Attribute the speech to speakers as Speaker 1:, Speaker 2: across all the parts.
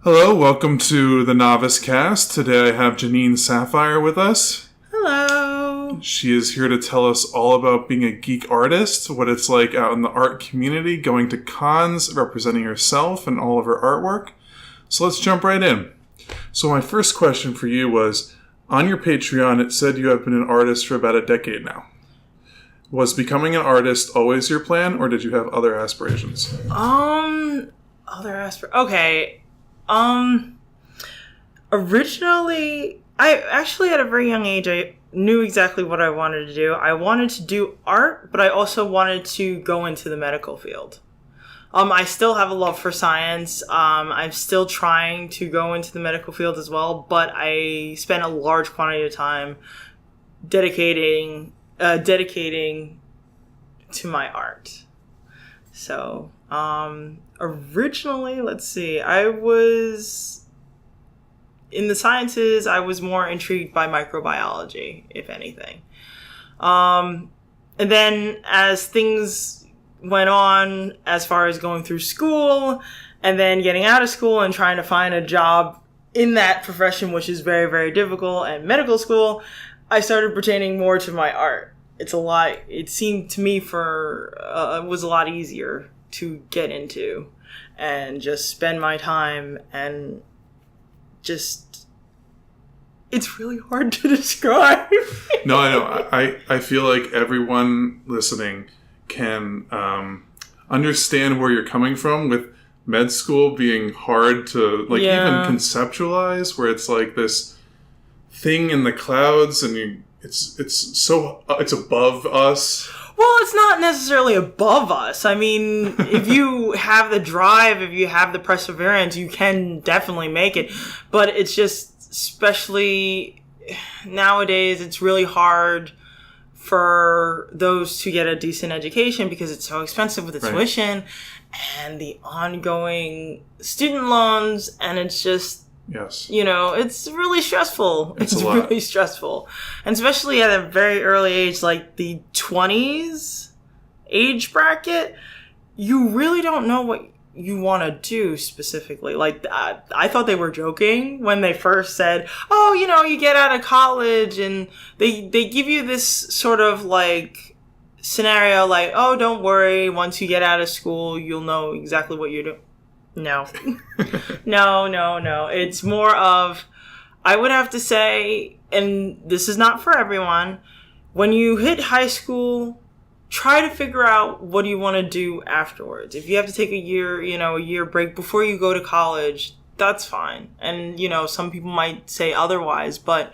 Speaker 1: Hello, welcome to the Novice Cast. Today I have Jha-Neane Sapphire with us.
Speaker 2: Hello.
Speaker 1: She is here to tell us all about being a geek artist, what it's like out in the art community, going to cons, representing herself and all of her artwork. So let's jump right in. So my first question for you was, on your Patreon it said you have been an artist for about a decade now. Was becoming an artist always your plan, or did you have other aspirations?
Speaker 2: Okay. Originally, I actually at a very young age, I knew exactly what I wanted to do. I wanted to do art, but I also wanted to go into the medical field. I still have a love for science. I'm still trying to go into the medical field as well, but I spent a large quantity of time dedicating to my art. So, originally, let's see, I was in the sciences. I was more intrigued by microbiology, if anything. And then as things went on, as far as going through school and then getting out of school and trying to find a job in that profession, which is very, very difficult, and medical school, I started pertaining more to my art. It seemed to me it was a lot easier to get into and just spend my time and just, it's really hard to describe.
Speaker 1: No, I know. I feel like everyone listening can understand where you're coming from with med school being hard to even conceptualize, where it's like this thing in the clouds and it's above us.
Speaker 2: Well, it's not necessarily above us. I mean, if you have the drive, if you have the perseverance, you can definitely make it. But it's just, especially nowadays, it's really hard for those to get a decent education because it's so expensive with the tuition and the ongoing student loans. And it's just,
Speaker 1: yes,
Speaker 2: it's really stressful. It's really stressful. And especially at a very early age, like the 20s age bracket, you really don't know what you want to do specifically. Like, I thought they were joking when they first said, oh, you get out of college and they give you this sort of like scenario like, oh, don't worry, once you get out of school, you'll know exactly what you're doing. No. No. It's more of, I would have to say, and this is not for everyone, when you hit high school, try to figure out what do you want to do afterwards. If you have to take a year break before you go to college, that's fine. And, some people might say otherwise, but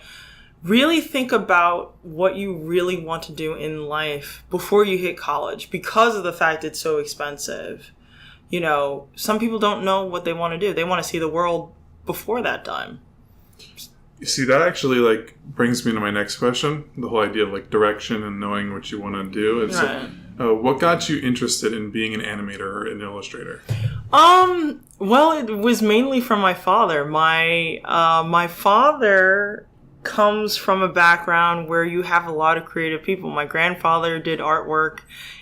Speaker 2: really think about what you really want to do in life before you hit college because of the fact it's so expensive. Some people don't know what they want to do. They want to see the world before that time.
Speaker 1: You see, that actually brings me to my next question. The whole idea of direction and knowing what you want to do. It's what got you interested in being an animator or an illustrator?
Speaker 2: Well, it was mainly from my father. My father comes from a background where you have a lot of creative people. My grandfather did artwork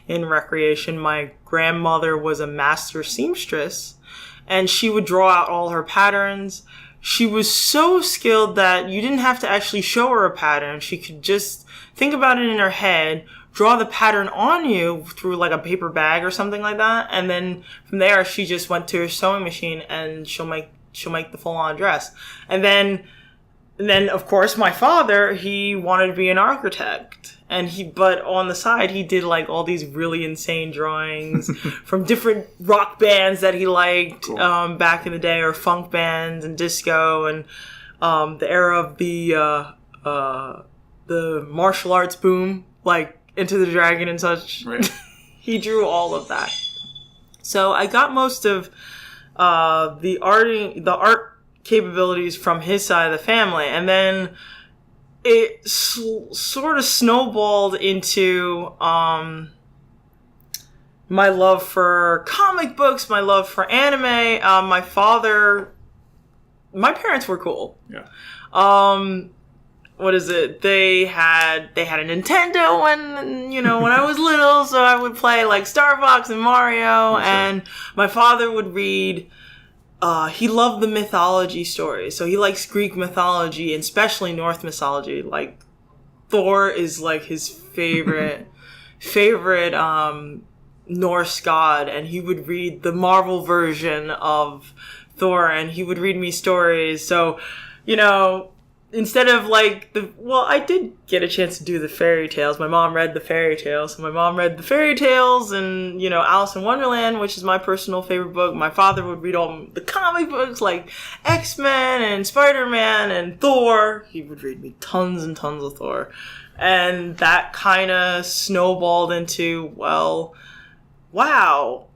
Speaker 2: in recreation. My grandmother was a master seamstress, and she would draw out all her patterns. She was so skilled that you didn't have to actually show her a pattern. She could just think about it in her head, draw the pattern on you through a paper bag or something like that, and then from there she just went to her sewing machine and she'll make the full-on dress. And then, of course, my father, he wanted to be an architect. But on the side, he did all these really insane drawings from different rock bands that he liked, cool, back in the day, or funk bands and disco and the era of the martial arts boom, like Into the Dragon and such.
Speaker 1: Right.
Speaker 2: He drew all of that. So I got most of the art capabilities from his side of the family, and then it sort of snowballed into my love for comic books, my love for anime. My parents were cool.
Speaker 1: Yeah.
Speaker 2: What is it? They had a Nintendo when I was little, so I would play Star Fox and Mario, and my father would read he loved the mythology stories. So he likes Greek mythology, and especially Norse mythology. Like, Thor is like his favorite Norse god, and he would read the Marvel version of Thor, and he would read me stories. So, you know, instead of like I did get a chance to do the fairy tales. My mom read the fairy tales. So my mom read the fairy tales and, you know, Alice in Wonderland, which is my personal favorite book. My father would read all the comic books like X-Men and Spider-Man and Thor. He would read me tons and tons of Thor. And that kind of snowballed into, well, wow,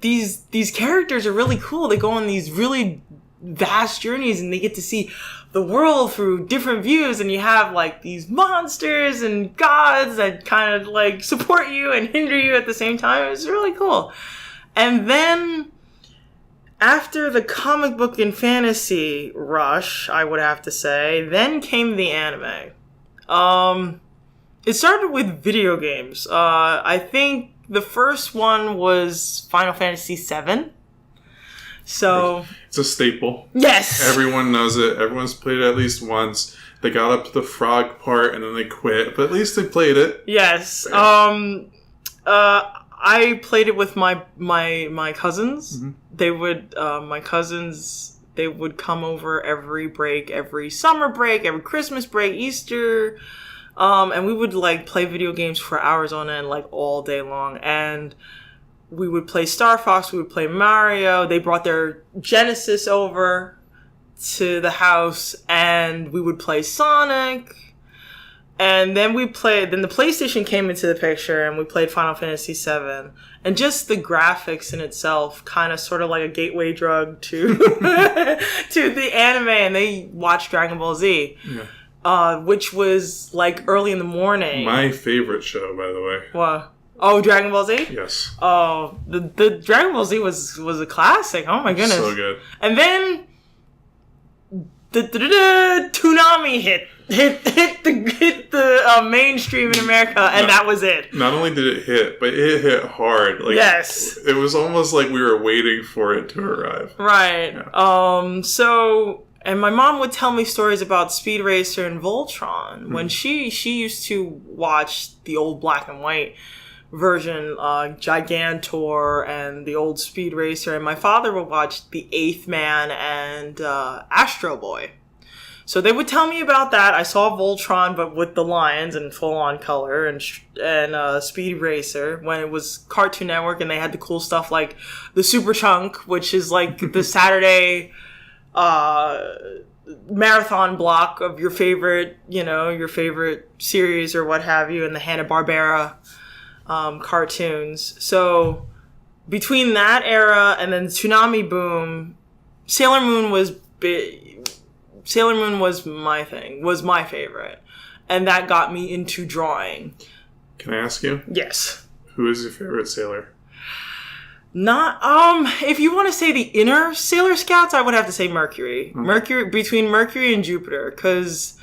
Speaker 2: these characters are really cool. They go on these really vast journeys and they get to see the world through different views, and you have like these monsters and gods that kind of like support you and hinder you at the same time. It's really cool. And then after the comic book and fantasy rush, I would have to say, then came the anime. It started with video games. I think the first one was Final Fantasy VII. So
Speaker 1: it's a staple.
Speaker 2: Yes.
Speaker 1: Everyone knows it. Everyone's played it at least once. They got up to the frog part and then they quit, but at least they played it.
Speaker 2: Yes.
Speaker 1: Right.
Speaker 2: I played it with my cousins.
Speaker 1: Mm-hmm.
Speaker 2: They would my cousins, they would come over every break, every summer break, every Christmas break, Easter. And we would like play video games for hours on end, like all day long. And we would play Star Fox, we would play Mario. They brought their Genesis over to the house and we would play Sonic. And then the PlayStation came into the picture and we played Final Fantasy VII. And just the graphics in itself, kind of sort of like a gateway drug to to the anime. And they watched Dragon Ball Z.
Speaker 1: Yeah.
Speaker 2: Which was like early in the morning.
Speaker 1: My favorite show, by the way.
Speaker 2: What? Oh, Dragon Ball Z?
Speaker 1: Yes.
Speaker 2: Oh, the Dragon Ball Z was a classic. Oh my goodness.
Speaker 1: So good.
Speaker 2: And then the Toonami hit the mainstream in America, and that was it.
Speaker 1: Not only did it hit, but it hit hard. Like,
Speaker 2: yes.
Speaker 1: It was almost like we were waiting for it to arrive.
Speaker 2: Right.
Speaker 1: Yeah.
Speaker 2: And my mom would tell me stories about Speed Racer and Voltron when she used to watch the old black and white version, Gigantor and the old Speed Racer, and my father would watch The Eighth Man and Astro Boy. So they would tell me about that. I saw Voltron, but with the lions and full on color, and Speed Racer when it was Cartoon Network, and they had the cool stuff like the Super Chunk, which is like the Saturday marathon block of your favorite series or what have you, and the Hanna-Barbera cartoons. So between that era and then the Toonami boom, Sailor Moon was big. Sailor Moon was my thing, was my favorite. And that got me into drawing.
Speaker 1: Can I ask you?
Speaker 2: Yes.
Speaker 1: Who is your favorite sailor?
Speaker 2: Not, if you want to say the inner Sailor Scouts, I would have to say Mercury. Okay. Between Mercury and Jupiter, because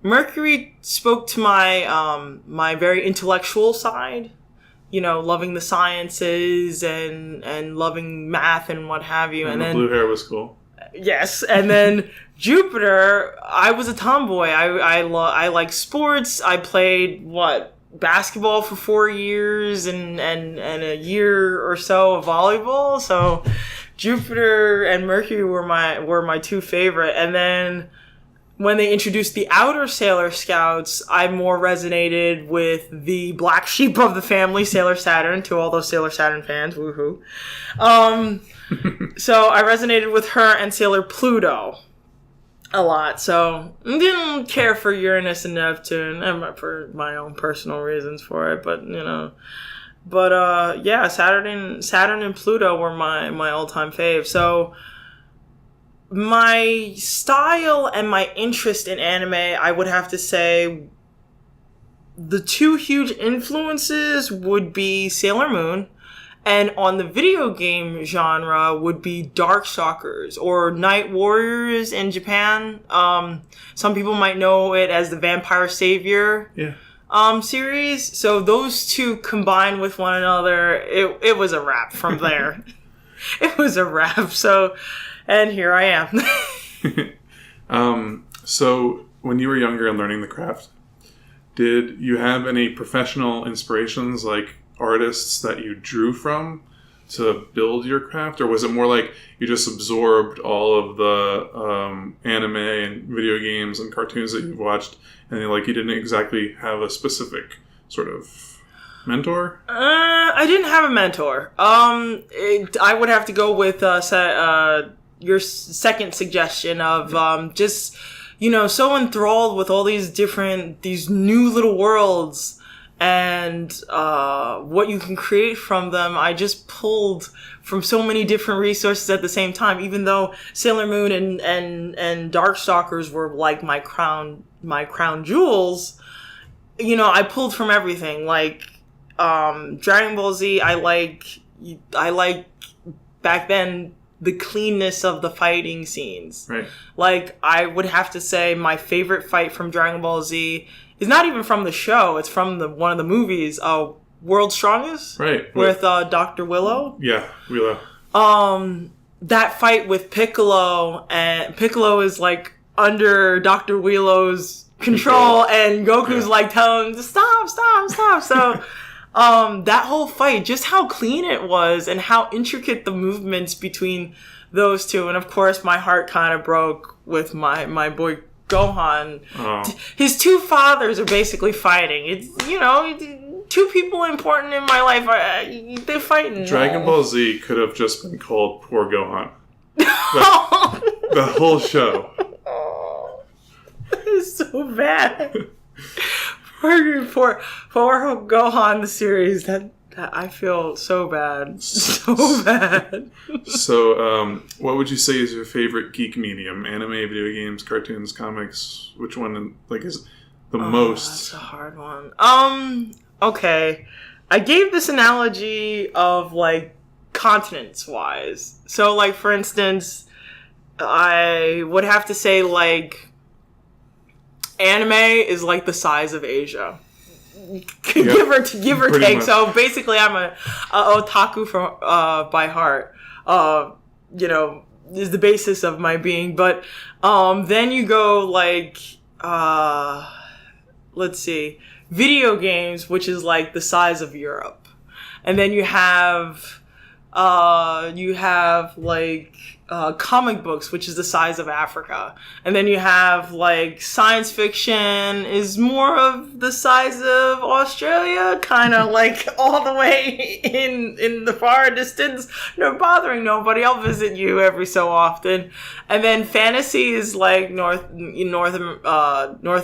Speaker 2: Mercury spoke to my, my very intellectual side. You know, loving the sciences and loving math and what have you.
Speaker 1: And then blue hair was cool.
Speaker 2: Yes, and then Jupiter, I was a tomboy. I like sports. I played basketball for 4 years and a year or so of volleyball. So Jupiter and Mercury were my two favorite. And then when they introduced the outer Sailor Scouts, I more resonated with the black sheep of the family, Sailor Saturn, to all those Sailor Saturn fans. Woohoo. So I resonated with her and Sailor Pluto a lot. So I didn't care for Uranus and Neptune, and for my own personal reasons for it, but you know. But yeah, Saturn and Pluto were my all-time fave. So my style and my interest in anime, I would have to say the two huge influences would be Sailor Moon, and on the video game genre would be Darkstalkers or Night Warriors in Japan. Some people might know it as the Vampire Savior series. So those two combined with one another, it was a wrap from there. it was a wrap. So, and here I am.
Speaker 1: So when you were younger and learning the craft, did you have any professional inspirations, like artists that you drew from to build your craft? Or was it more like you just absorbed all of the anime and video games and cartoons that you've watched, and like you didn't exactly have a specific sort of mentor?
Speaker 2: I didn't have a mentor. I would have to go with your second suggestion of just, so enthralled with all these new little worlds and what you can create from them. I just pulled from so many different resources at the same time, even though Sailor Moon and Darkstalkers were like my crown jewels. I pulled from everything. Like Dragon Ball Z, I like back then the cleanness of the fighting scenes.
Speaker 1: Right.
Speaker 2: Like, I would have to say my favorite fight from Dragon Ball Z is not even from the show. It's from one of the movies, World's Strongest.
Speaker 1: Right.
Speaker 2: With Dr. Willow.
Speaker 1: Yeah, Willow.
Speaker 2: That fight with Piccolo, and Piccolo is like under Dr. Willow's control, and Goku's like telling him to stop. So that whole fight, just how clean it was and how intricate the movements between those two. And of course my heart kind of broke with my boy Gohan.
Speaker 1: Oh.
Speaker 2: His two fathers are basically fighting. It's, two people important in my life, they're fighting.
Speaker 1: Dragon Ball Z could have just been called Poor Gohan. The whole show.
Speaker 2: It's so bad. For Gohan, the series, that I feel so bad. So bad.
Speaker 1: So, what would you say is your favorite geek medium? Anime, video games, cartoons, comics? Which one, is the most?
Speaker 2: That's a hard one. Okay. I gave this analogy of, continents-wise. So, for instance, I would have to say, anime is the size of Asia. Give or take. Much. So basically I'm a otaku by heart. Is the basis of my being. But then you go let's see, video games, which is the size of Europe. And then you have comic books, which is the size of Africa. And then you have science fiction is more of the size of Australia, kind of all the way in the far distance. No bothering nobody. I'll visit you every so often. And then fantasy is North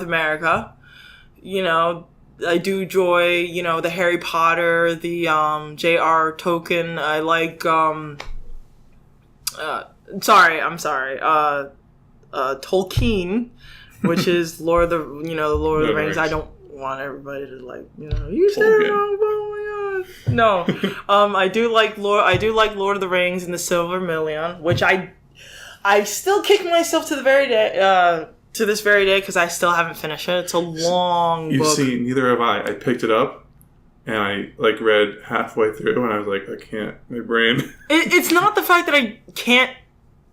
Speaker 2: America. I do enjoy, the Harry Potter, the J.R. Tolkien. I like Tolkien, which is Lord of the Rings. I don't want everybody to you said it wrong. Oh my god. No. I do like Lord of the Rings and the Silver Million, which I still kick myself to this very day because I still haven't finished it. It's a long book.
Speaker 1: You see, neither have I. I picked it up and I read halfway through and I was I can't, my brain.
Speaker 2: It's not the fact that I can't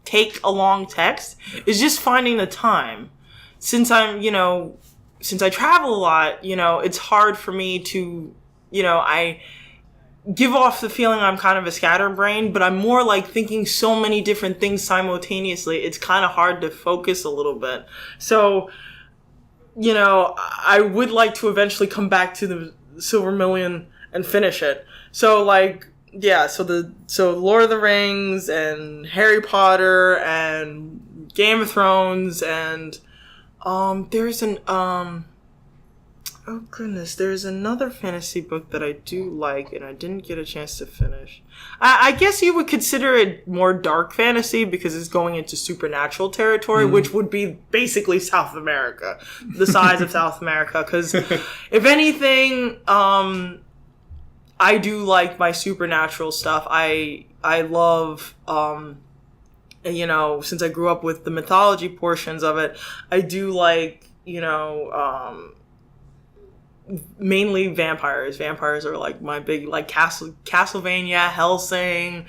Speaker 2: take a long text. It's just finding the time. Since I travel a lot, it's hard for me to, I give off the feeling I'm kind of a scatterbrain, but I'm more thinking so many different things simultaneously. It's kind of hard to focus a little bit. So, I would like to eventually come back to the Silver Million and finish it. So so Lord of the Rings and Harry Potter and Game of Thrones and there's there's another fantasy book that I do like and I didn't get a chance to finish. I guess you would consider it more dark fantasy because it's going into supernatural territory, which would be basically South America, the size of South America. Because if anything, I do like my supernatural stuff. I love, since I grew up with the mythology portions of it, I do like, mainly vampires. Vampires are like my big, like Castlevania, Hellsing.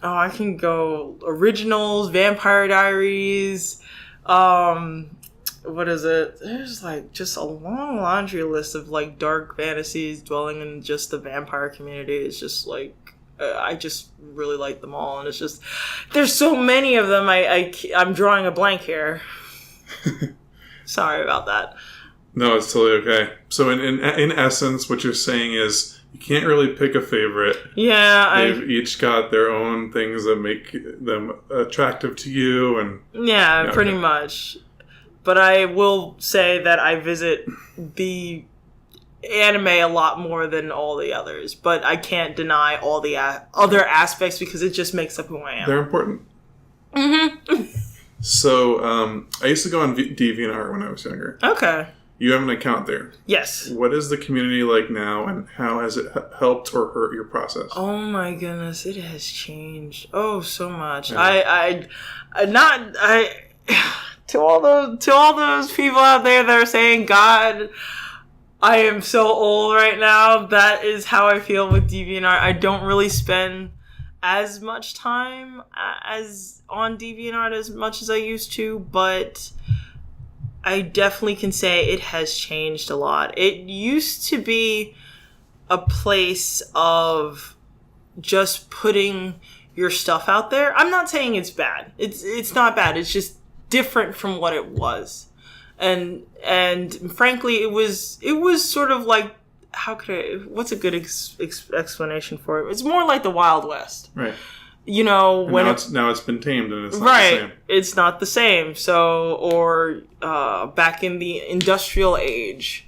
Speaker 2: I can go originals, Vampire Diaries. What is it? There's like just a long laundry list of like dark fantasies dwelling in just the vampire community. It's just like I just really like them all, and it's just there's so many of them. I'm drawing a blank here. Sorry about that.
Speaker 1: No, it's totally okay. So in essence, what you're saying is you can't really pick a favorite.
Speaker 2: Yeah,
Speaker 1: they've each got their own things that make them attractive to you, and
Speaker 2: yeah, pretty much. But I will say that I visit the anime a lot more than all the others. But I can't deny all the other aspects because it just makes up who I am.
Speaker 1: They're important.
Speaker 2: Mm-hmm.
Speaker 1: So, I used to go on DeviantArt when I was younger.
Speaker 2: Okay.
Speaker 1: You have an account there.
Speaker 2: Yes.
Speaker 1: What is the community like now, and how has it helped or hurt your process?
Speaker 2: Oh my goodness, it has changed. Oh, so much.
Speaker 1: Yeah.
Speaker 2: To all those people out there that are saying, God, I am so old right now. That is how I feel with DeviantArt. I don't really spend as much time as on DeviantArt as much as I used to, but I definitely can say it has changed a lot. It used to be a place of just putting your stuff out there. I'm not saying it's bad. It's not bad. It's just different from what it was. And frankly, it was sort of like, what's a good explanation for it? It's more like the Wild West.
Speaker 1: Right.
Speaker 2: You know,
Speaker 1: and
Speaker 2: when
Speaker 1: now it's been tamed and it's not
Speaker 2: right,
Speaker 1: the same.
Speaker 2: It's not the same. So, or back in the industrial age,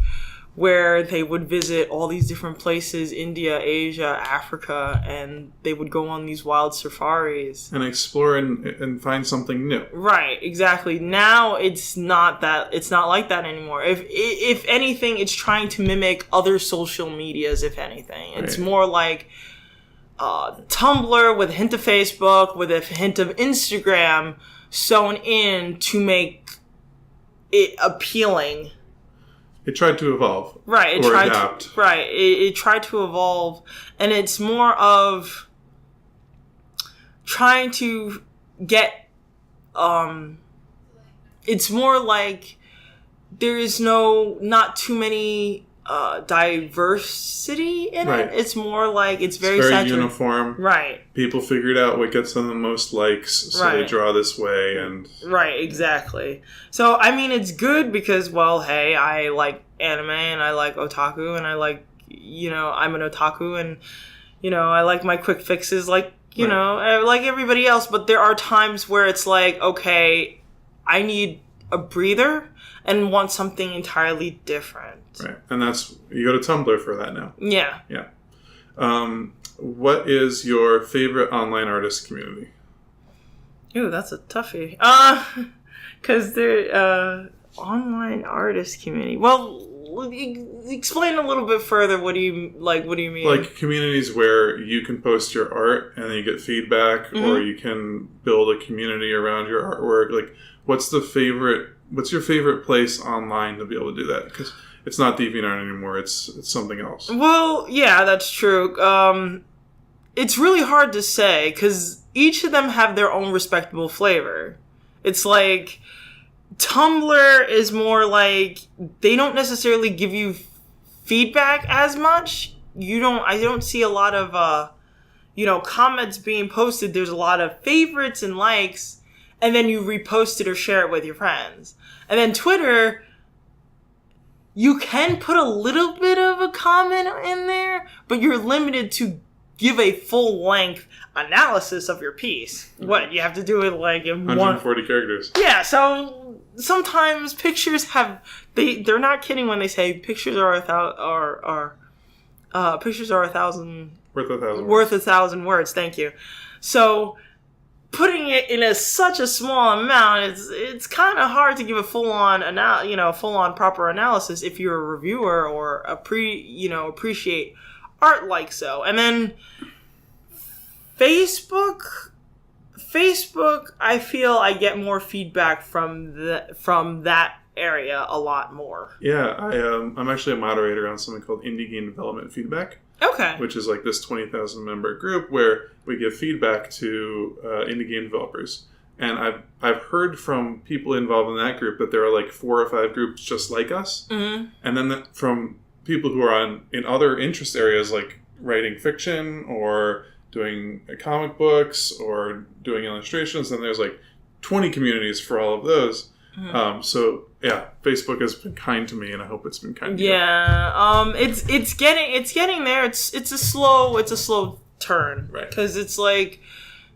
Speaker 2: where they would visit all these different places, India, Asia, Africa, and they would go on these wild safaris.
Speaker 1: And explore and find something new.
Speaker 2: Right, exactly. Now it's not like that anymore. If anything, it's trying to mimic other social medias, if anything. It's more like Tumblr with a hint of Facebook, with a hint of Instagram sewn in to make it appealing.
Speaker 1: It tried to evolve.
Speaker 2: Right.
Speaker 1: Or adapt.
Speaker 2: It tried to evolve. And it's more of trying to get, it's more like there is not too many diversity in it. It's more like it's very saturated.
Speaker 1: Uniform.
Speaker 2: Right.
Speaker 1: People figured out what gets them the most likes, so they draw this way. And
Speaker 2: right, exactly. So, I mean, it's good because, well, hey, I like anime and I like otaku and I like, I'm an otaku and, I like my quick fixes like, like everybody else. But there are times where it's like, okay, I need a breather and want something entirely different.
Speaker 1: Right. And you go to Tumblr for that now.
Speaker 2: Yeah.
Speaker 1: Yeah. What is your favorite online artist community?
Speaker 2: Ooh, that's a toughie. Because they're, online artist community. Well, explain a little bit further. What do you mean?
Speaker 1: Like communities where you can post your art and then you get feedback, or you can build a community around your artwork. Like, what's your favorite place online to be able to do that? Because it's not DeviantArt anymore. It's something else.
Speaker 2: Well, yeah, that's true. It's really hard to say because each of them have their own respectable flavor. It's like Tumblr is more like they don't necessarily give you feedback as much. I don't see a lot of comments being posted. There's a lot of favorites and likes, and then you repost it or share it with your friends. And then Twitter, you can put a little bit of a comment in there, but you're limited to give a full-length analysis of your piece. What, you have to do it like in
Speaker 1: 140 characters.
Speaker 2: Yeah, so sometimes pictures they're not kidding when they say pictures are worth a thousand words. Thank you. So putting it in such a small amount, it's kind of hard to give a full-on proper analysis if you're a reviewer or appreciate art like so. And then Facebook, I feel I get more feedback from that area a lot more.
Speaker 1: Yeah, I'm actually a moderator on something called Indie Game Development Feedback.
Speaker 2: Okay.
Speaker 1: Which is like this 20,000 member group where we give feedback to indie game developers. And I've heard from people involved in that group that there are like 4 or 5 groups just like us. Mm-hmm. And then from people who are in other interest areas like writing fiction or doing comic books or doing illustrations, and there's like 20 communities for all of those. Mm-hmm. So yeah, Facebook has been kind to me, and I hope it's been kind to you.
Speaker 2: Yeah, it's getting there. It's a slow turn,
Speaker 1: right?
Speaker 2: Because it's like,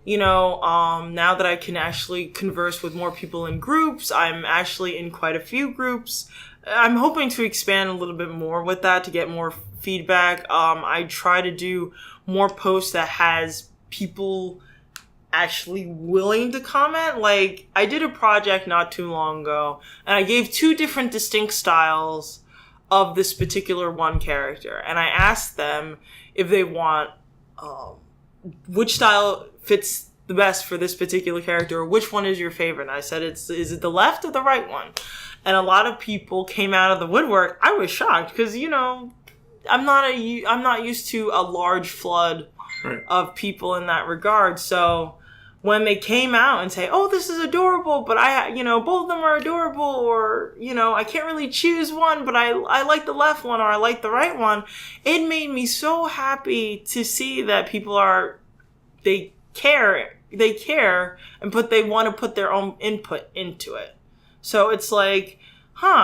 Speaker 2: now that I can actually converse with more people in groups, I'm actually in quite a few groups. I'm hoping to expand a little bit more with that to get more feedback. I try to do more posts that has people actually willing to comment. Like, I did a project not too long ago, and I gave 2 different distinct styles of this particular one character, and I asked them if they want which style fits the best for this particular character, or which one is your favorite. And I said, is it the left or the right one? And a lot of people came out of the woodwork. I was shocked because, I'm not used to a large flood of people in that regard. So when they came out and say, "Oh, this is adorable," but both of them are adorable, or, I can't really choose one, but I like the left one or I like the right one, it made me so happy to see that people they care, but they want to put their own input into it. So it's like,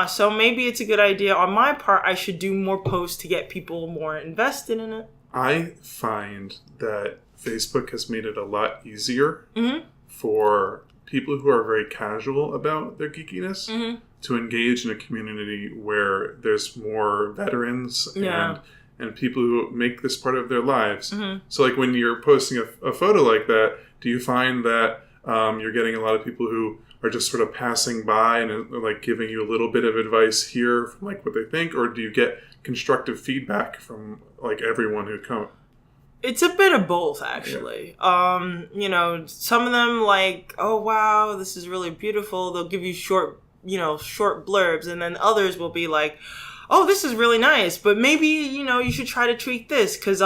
Speaker 2: so maybe it's a good idea on my part. I should do more posts to get people more invested in it.
Speaker 1: I find that Facebook has made it a lot easier
Speaker 2: mm-hmm.
Speaker 1: for people who are very casual about their geekiness
Speaker 2: mm-hmm.
Speaker 1: to engage in a community where there's more veterans and people who make this part of their lives.
Speaker 2: Mm-hmm.
Speaker 1: So like when you're posting a photo like that, do you find that you're getting a lot of people who are just sort of passing by and like giving you a little bit of advice here from like what they think, or do you get constructive feedback from like everyone who comes?
Speaker 2: It's a bit of both, actually. Yeah. Some of them like, "Oh wow, this is really beautiful." They'll give you short blurbs, and then others will be like, "Oh, this is really nice, but maybe you should try to tweak this." Because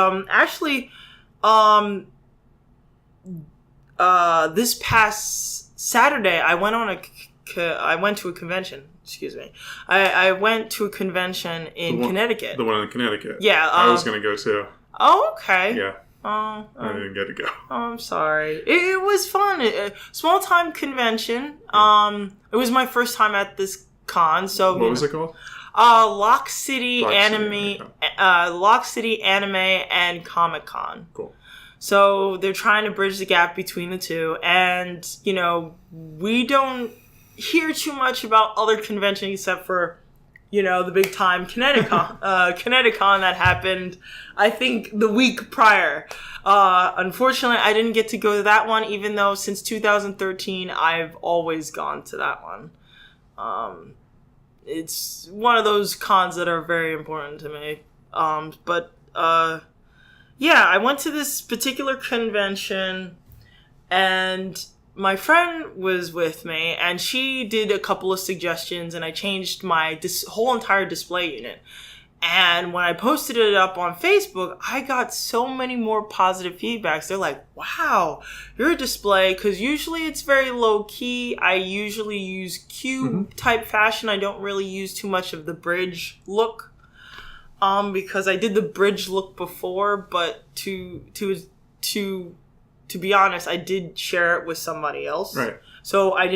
Speaker 2: this past Saturday, I went to a convention. Excuse me. I went to a convention in Connecticut.
Speaker 1: The one in Connecticut.
Speaker 2: Yeah.
Speaker 1: I was going to go too.
Speaker 2: Oh, okay.
Speaker 1: Yeah. I didn't get to go.
Speaker 2: Oh, I'm sorry. It was fun. Small time convention. It was my first time at this con. So
Speaker 1: what was it called?
Speaker 2: Lock City Anime and Comic Con.
Speaker 1: Cool.
Speaker 2: So they're trying to bridge the gap between the two, and we don't hear too much about other conventions except for the big time Kineticon that happened, I think, the week prior. Unfortunately, I didn't get to go to that one, even though since 2013, I've always gone to that one. It's one of those cons that are very important to me. Yeah, I went to this particular convention, and my friend was with me, and she did a couple of suggestions, and I changed my whole entire display unit. And when I posted it up on Facebook, I got so many more positive feedbacks. They're like, "Wow, your display," because usually it's very low key. I usually use cube type fashion. I don't really use too much of the bridge look, because I did the bridge look before, but to be honest, I did share it with somebody else.
Speaker 1: Right.
Speaker 2: So I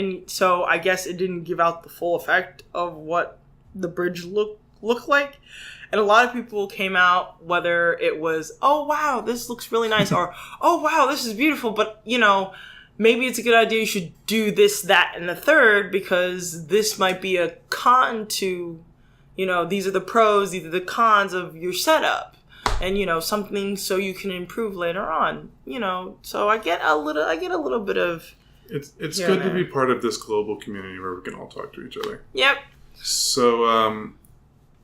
Speaker 2: guess it didn't give out the full effect of what the bridge looked like. And a lot of people came out, whether it was, "Oh wow, this looks really nice," or "Oh wow, this is beautiful," but maybe it's a good idea you should do this, that, and the third, because this might be a con to, these are the pros, these are the cons of your setup. And something so you can improve later on. So I get a little bit of.
Speaker 1: It's good to be part of this global community where we can all talk to each other.
Speaker 2: Yep.
Speaker 1: So,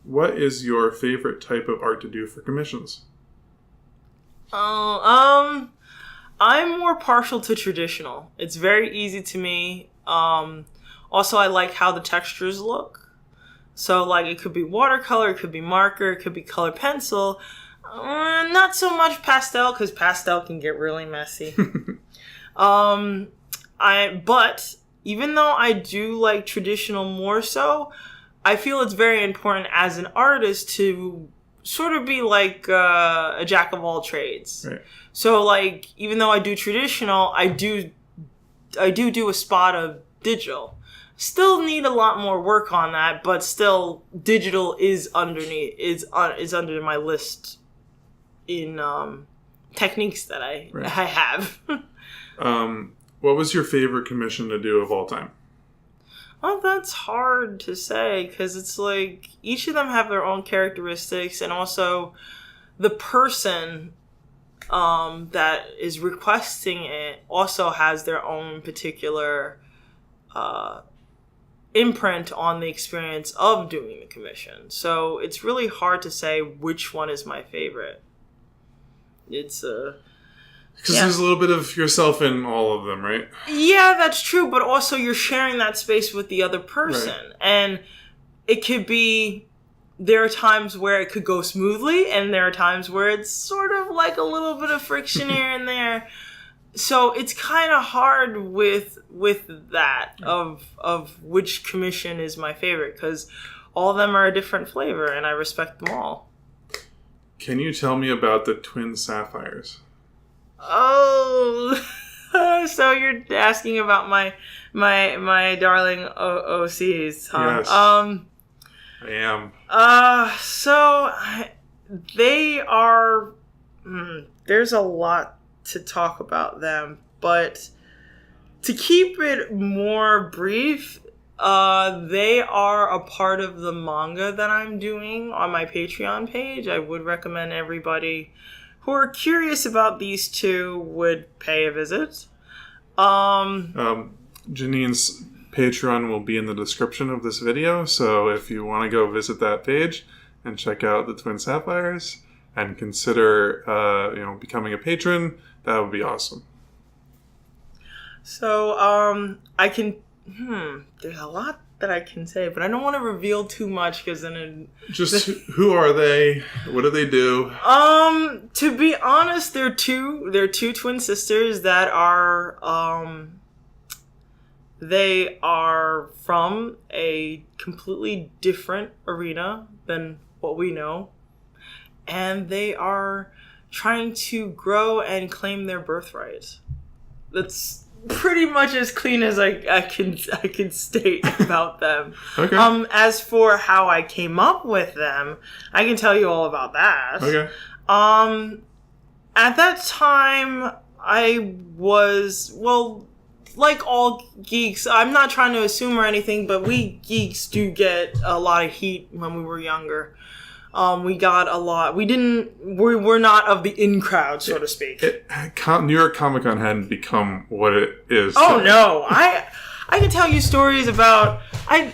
Speaker 1: what is your favorite type of art to do for commissions?
Speaker 2: I'm more partial to traditional. It's very easy to me. Also, I like how the textures look. So, like, it could be watercolor, it could be marker, it could be color pencil. Not so much pastel, because pastel can get really messy. But even though I do like traditional more so, I feel it's very important as an artist to sort of be like a jack of all trades.
Speaker 1: Right.
Speaker 2: So, like, even though I do traditional, I do a spot of digital. Still need a lot more work on that, but still, digital is under my list in techniques that I have.
Speaker 1: What was your favorite commission to do of all time?
Speaker 2: Well, that's hard to say, because it's like each of them have their own characteristics, and also the person that is requesting it also has their own particular imprint on the experience of doing the commission. So it's really hard to say which one is my favorite. It's
Speaker 1: because there's a little bit of yourself in all of them, right?
Speaker 2: Yeah, that's true, but also you're sharing that space with the other person. Right. And it could be, there are times where it could go smoothly, and there are times where it's sort of like a little bit of friction here and there. So it's kind of hard with that of which commission is my favorite, because all of them are a different flavor, and I respect them all.
Speaker 1: Can you tell me about the twin sapphires?
Speaker 2: Oh, so you're asking about my darling OCs, huh?
Speaker 1: Yes, I am.
Speaker 2: So they are. There's a lot to talk about them, but to keep it more brief, they are a part of the manga that I'm doing on my Patreon page. I would recommend everybody who are curious about these two would pay a visit.
Speaker 1: Jha-Neane's Patreon will be in the description of this video, so if you want to go visit that page and check out the Twin Sapphires and consider becoming a patron, that would be awesome.
Speaker 2: So I can there's a lot that I can say, but I don't want to reveal too much, because then
Speaker 1: who are they? What do they do?
Speaker 2: To be honest, they're two twin sisters that are they are from a completely different arena than what we know, and they are trying to grow and claim their birthright. That's pretty much as clean as I can state about them.
Speaker 1: Okay.
Speaker 2: As for how I came up with them, I can tell you all about that.
Speaker 1: Okay.
Speaker 2: At that time, I was, well, like all geeks, I'm not trying to assume or anything, but we geeks do get a lot of heat when we were younger. We got a lot. We were not of the in crowd, so to speak.
Speaker 1: New York Comic Con hadn't become what it is.
Speaker 2: Oh no, I can tell you stories about. I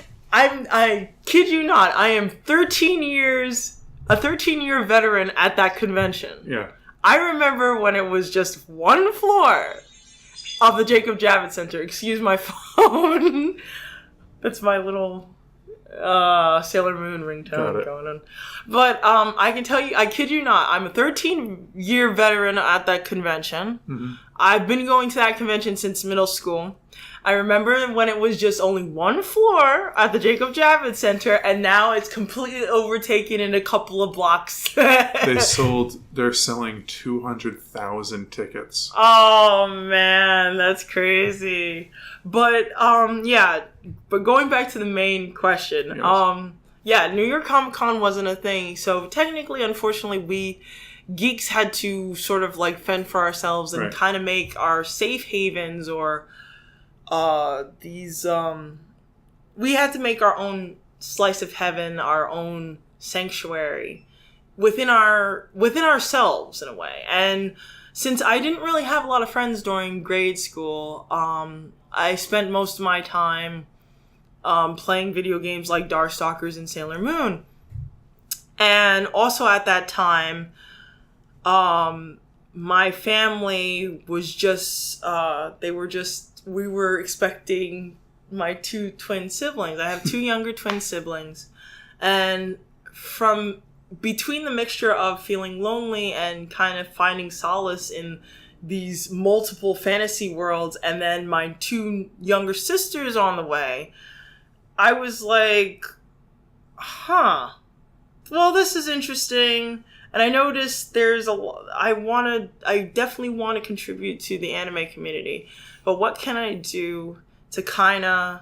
Speaker 2: kid you not. I am a 13-year veteran at that convention.
Speaker 1: Yeah.
Speaker 2: I remember when it was just one floor of the Jacob Javits Center. Excuse my phone. That's my little Sailor Moon ringtone going on. But I can tell you, I kid you not, I'm a 13-year veteran at that convention. Mm-hmm. I've been going to that convention since middle school. I remember when it was just only one floor at the Jacob Javits Center, and now it's completely overtaken in a couple of blocks.
Speaker 1: They're selling 200,000 tickets.
Speaker 2: Oh man, that's crazy. But but going back to the main question, yes. New York Comic Con wasn't a thing, so technically, unfortunately, we geeks had to sort of like fend for ourselves and kind of make our safe havens, or we had to make our own slice of heaven, our own sanctuary within ourselves in a way. And since I didn't really have a lot of friends during grade school, I spent most of my time playing video games like Darkstalkers and Sailor Moon. And also at that time, my family was just, we were expecting my two twin siblings. I have two younger twin siblings. And from between the mixture of feeling lonely and kind of finding solace in these multiple fantasy worlds, and then my two younger sisters on the way, I was like, well, this is interesting. And I noticed I definitely want to contribute to the anime community, but what can I do to kind of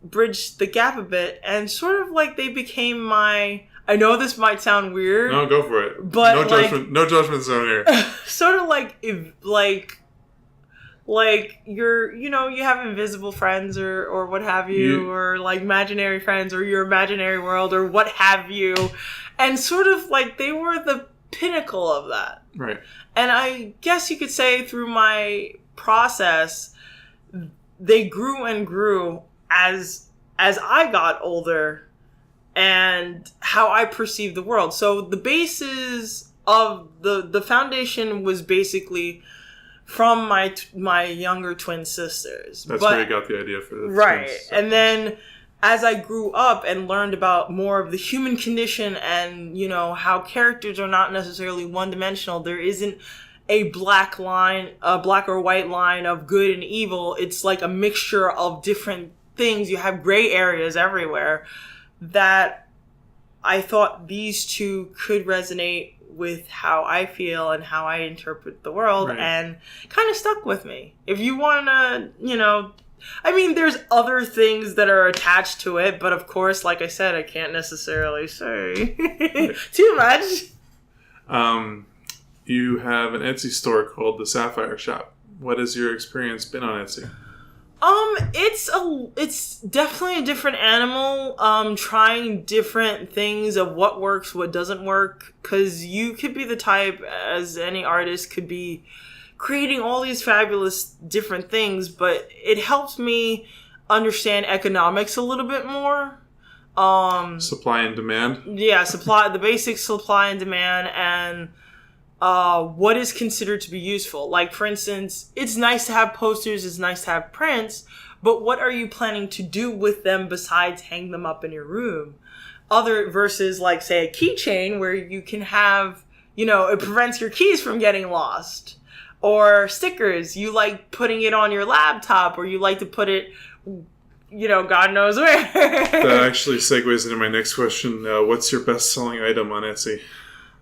Speaker 2: bridge the gap a bit? And sort of like they became I know this might sound weird.
Speaker 1: No, go for it.
Speaker 2: But
Speaker 1: no judgment zone here.
Speaker 2: Sort of like you have invisible friends or what have you, or like imaginary friends or your imaginary world or what have you. And sort of like they were the pinnacle of that.
Speaker 1: Right.
Speaker 2: And I guess you could say through my process, they grew and grew as I got older and how I perceived the world. So the basis of the foundation was basically from my younger twin sisters.
Speaker 1: That's where you got the idea for the
Speaker 2: right.
Speaker 1: twins.
Speaker 2: And then as I grew up and learned about more of the human condition and, how characters are not necessarily one-dimensional, there isn't a black or white line of good and evil. It's like a mixture of different things. You have gray areas everywhere. That I thought these two could resonate with how I feel and how I interpret the world, right. And kind of stuck with me. If you want to, there's other things that are attached to it, but of course, like I said, I can't necessarily say too much.
Speaker 1: You have an Etsy store called the Sapphire Shop. What has your experience been on Etsy?
Speaker 2: It's definitely a different animal, trying different things of what works, what doesn't work, because you could be the type, as any artist could be, creating all these fabulous different things, but it helps me understand economics a little bit more.
Speaker 1: Supply and demand?
Speaker 2: Yeah, the basic supply and demand, and what is considered to be useful. Like, for instance, it's nice to have posters, it's nice to have prints, but what are you planning to do with them besides hang them up in your room? Versus, like, say, a keychain where you can have, it prevents your keys from getting lost. Or stickers, you like putting it on your laptop, or you like to put it, God knows where.
Speaker 1: That actually segues into my next question. What's your best-selling item on Etsy?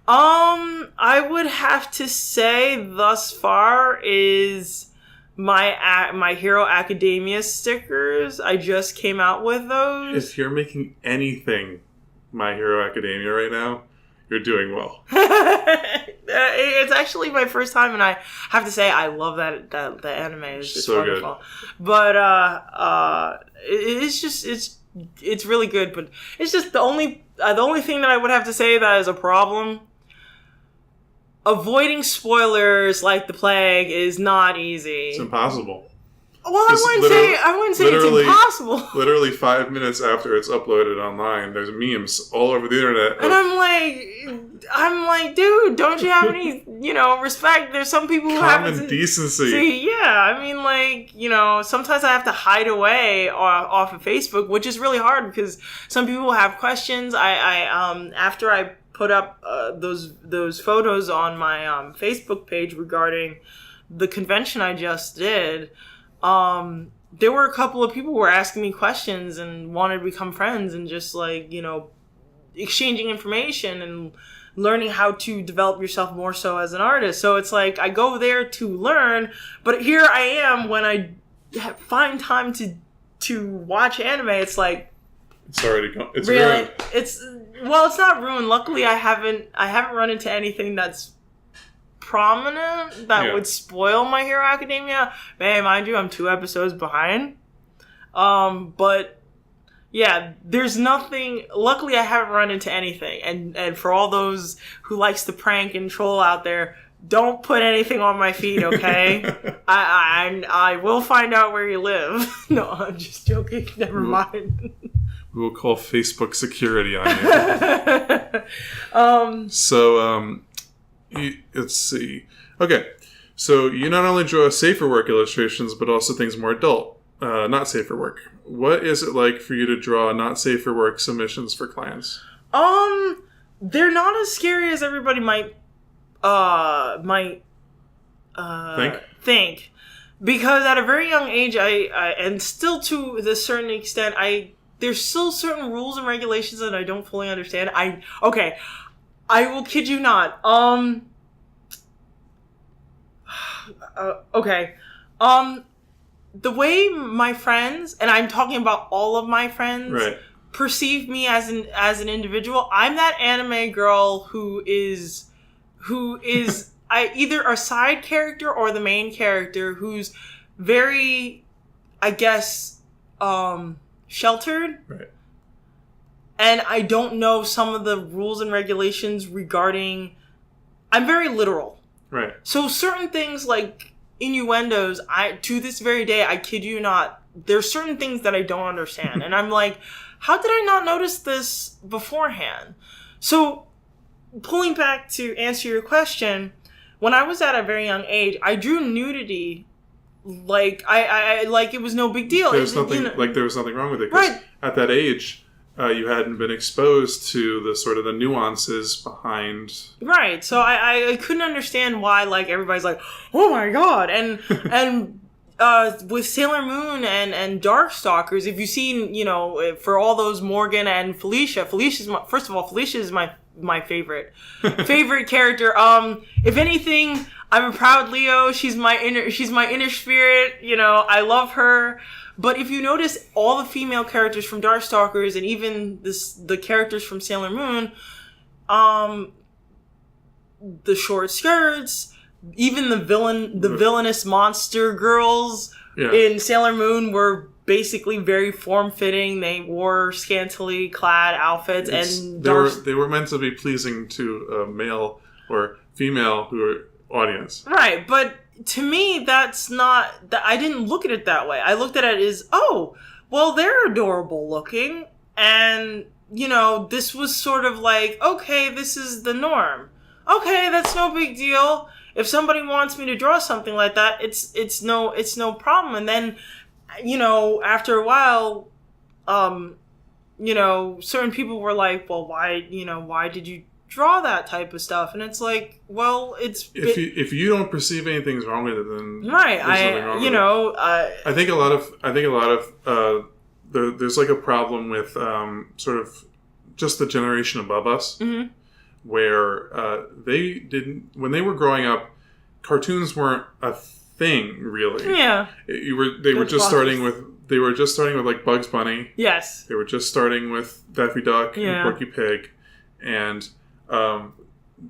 Speaker 2: I would have to say thus far is my Hero Academia stickers. I just came out with those.
Speaker 1: If you're making anything My Hero Academia right now, you're doing well.
Speaker 2: It's actually my first time, and I have to say I love that the anime is just
Speaker 1: so
Speaker 2: wonderful.
Speaker 1: Good.
Speaker 2: But it's really good. But it's just the only thing that I would have to say that is a problem. Avoiding spoilers like the plague is not easy.
Speaker 1: It's impossible.
Speaker 2: Well, I wouldn't say it's impossible.
Speaker 1: Literally 5 minutes after it's uploaded online, there's memes all over the internet.
Speaker 2: And I'm like, dude, don't you have any, respect? There's some people who have
Speaker 1: common decency.
Speaker 2: See, yeah, sometimes I have to hide away off of Facebook, which is really hard because some people have questions. After I put up those photos on my Facebook page regarding the convention I just did. There were a couple of people who were asking me questions and wanted to become friends and just exchanging information and learning how to develop yourself more so as an artist. So it's like I go there to learn, but here I am when I find time to watch anime. It's like
Speaker 1: it's already gone. It's
Speaker 2: really
Speaker 1: ruined.
Speaker 2: It's not ruined. Luckily, I haven't run into anything that's prominent that would spoil My Hero Academia. Mind you, I'm 2 episodes behind. But yeah, there's nothing. Luckily, I haven't run into anything. And for all those who likes to prank and troll out there, don't put anything on my feed, okay? I will find out where you live. No, I'm just joking. Never mind.
Speaker 1: We will call Facebook security on you. Let's see. Okay, so you not only draw safer work illustrations, but also things more adult. not safe for work. What is it like for you to draw not safe for work submissions for clients?
Speaker 2: They're not as scary as everybody might think. Because at a very young age, I and still to a certain extent, there's still certain rules and regulations that I don't fully understand. I will kid you not. Okay. The way my friends, and I'm talking about all of my friends,
Speaker 1: right,
Speaker 2: perceive me as an individual, I'm that anime girl who is either a side character or the main character who's very, I guess, sheltered.
Speaker 1: Right.
Speaker 2: And I don't know some of the rules and regulations regarding... I'm very literal.
Speaker 1: Right.
Speaker 2: So certain things like innuendos, to this very day, I kid you not, there's certain things that I don't understand. And I'm like, how did I not notice this beforehand? So, pulling back to answer your question, when I was at a very young age, I drew nudity like I like it was no big deal.
Speaker 1: There was nothing there was nothing wrong with it. 'Cause
Speaker 2: right.
Speaker 1: At that age, you hadn't been exposed to the sort of the nuances behind.
Speaker 2: Right. So I couldn't understand why like everybody's like, oh my god, and with Sailor Moon and Darkstalkers, if you've seen, for all those Morgan and Felicia, Felicia is my favorite character. If anything, I'm a proud Leo. She's my inner spirit. I love her. But if you notice, all the female characters from Darkstalkers and even the characters from Sailor Moon, the short skirts, even the villainous monster girls in Sailor Moon were basically very form-fitting. They wore scantily clad outfits, and
Speaker 1: they were meant to be pleasing to a male or female audience.
Speaker 2: Right, but to me, that's not... I didn't look at it that way. I looked at it as, oh, well, they're adorable looking, and, this was sort of like, okay, this is the norm. Okay, that's no big deal. If somebody wants me to draw something like that, it's no problem. And then, after a while, certain people were like, well, why did you draw that type of stuff? And it's like, well,
Speaker 1: if you don't perceive anything's wrong with it, then
Speaker 2: right.
Speaker 1: I think a lot of there's like a problem with sort of just the generation above us, mm-hmm. where when they were growing up, cartoons weren't a thing really.
Speaker 2: Yeah,
Speaker 1: they were just starting with like Bugs Bunny.
Speaker 2: Yes,
Speaker 1: they were just starting with Daffy Duck and Porky Pig, and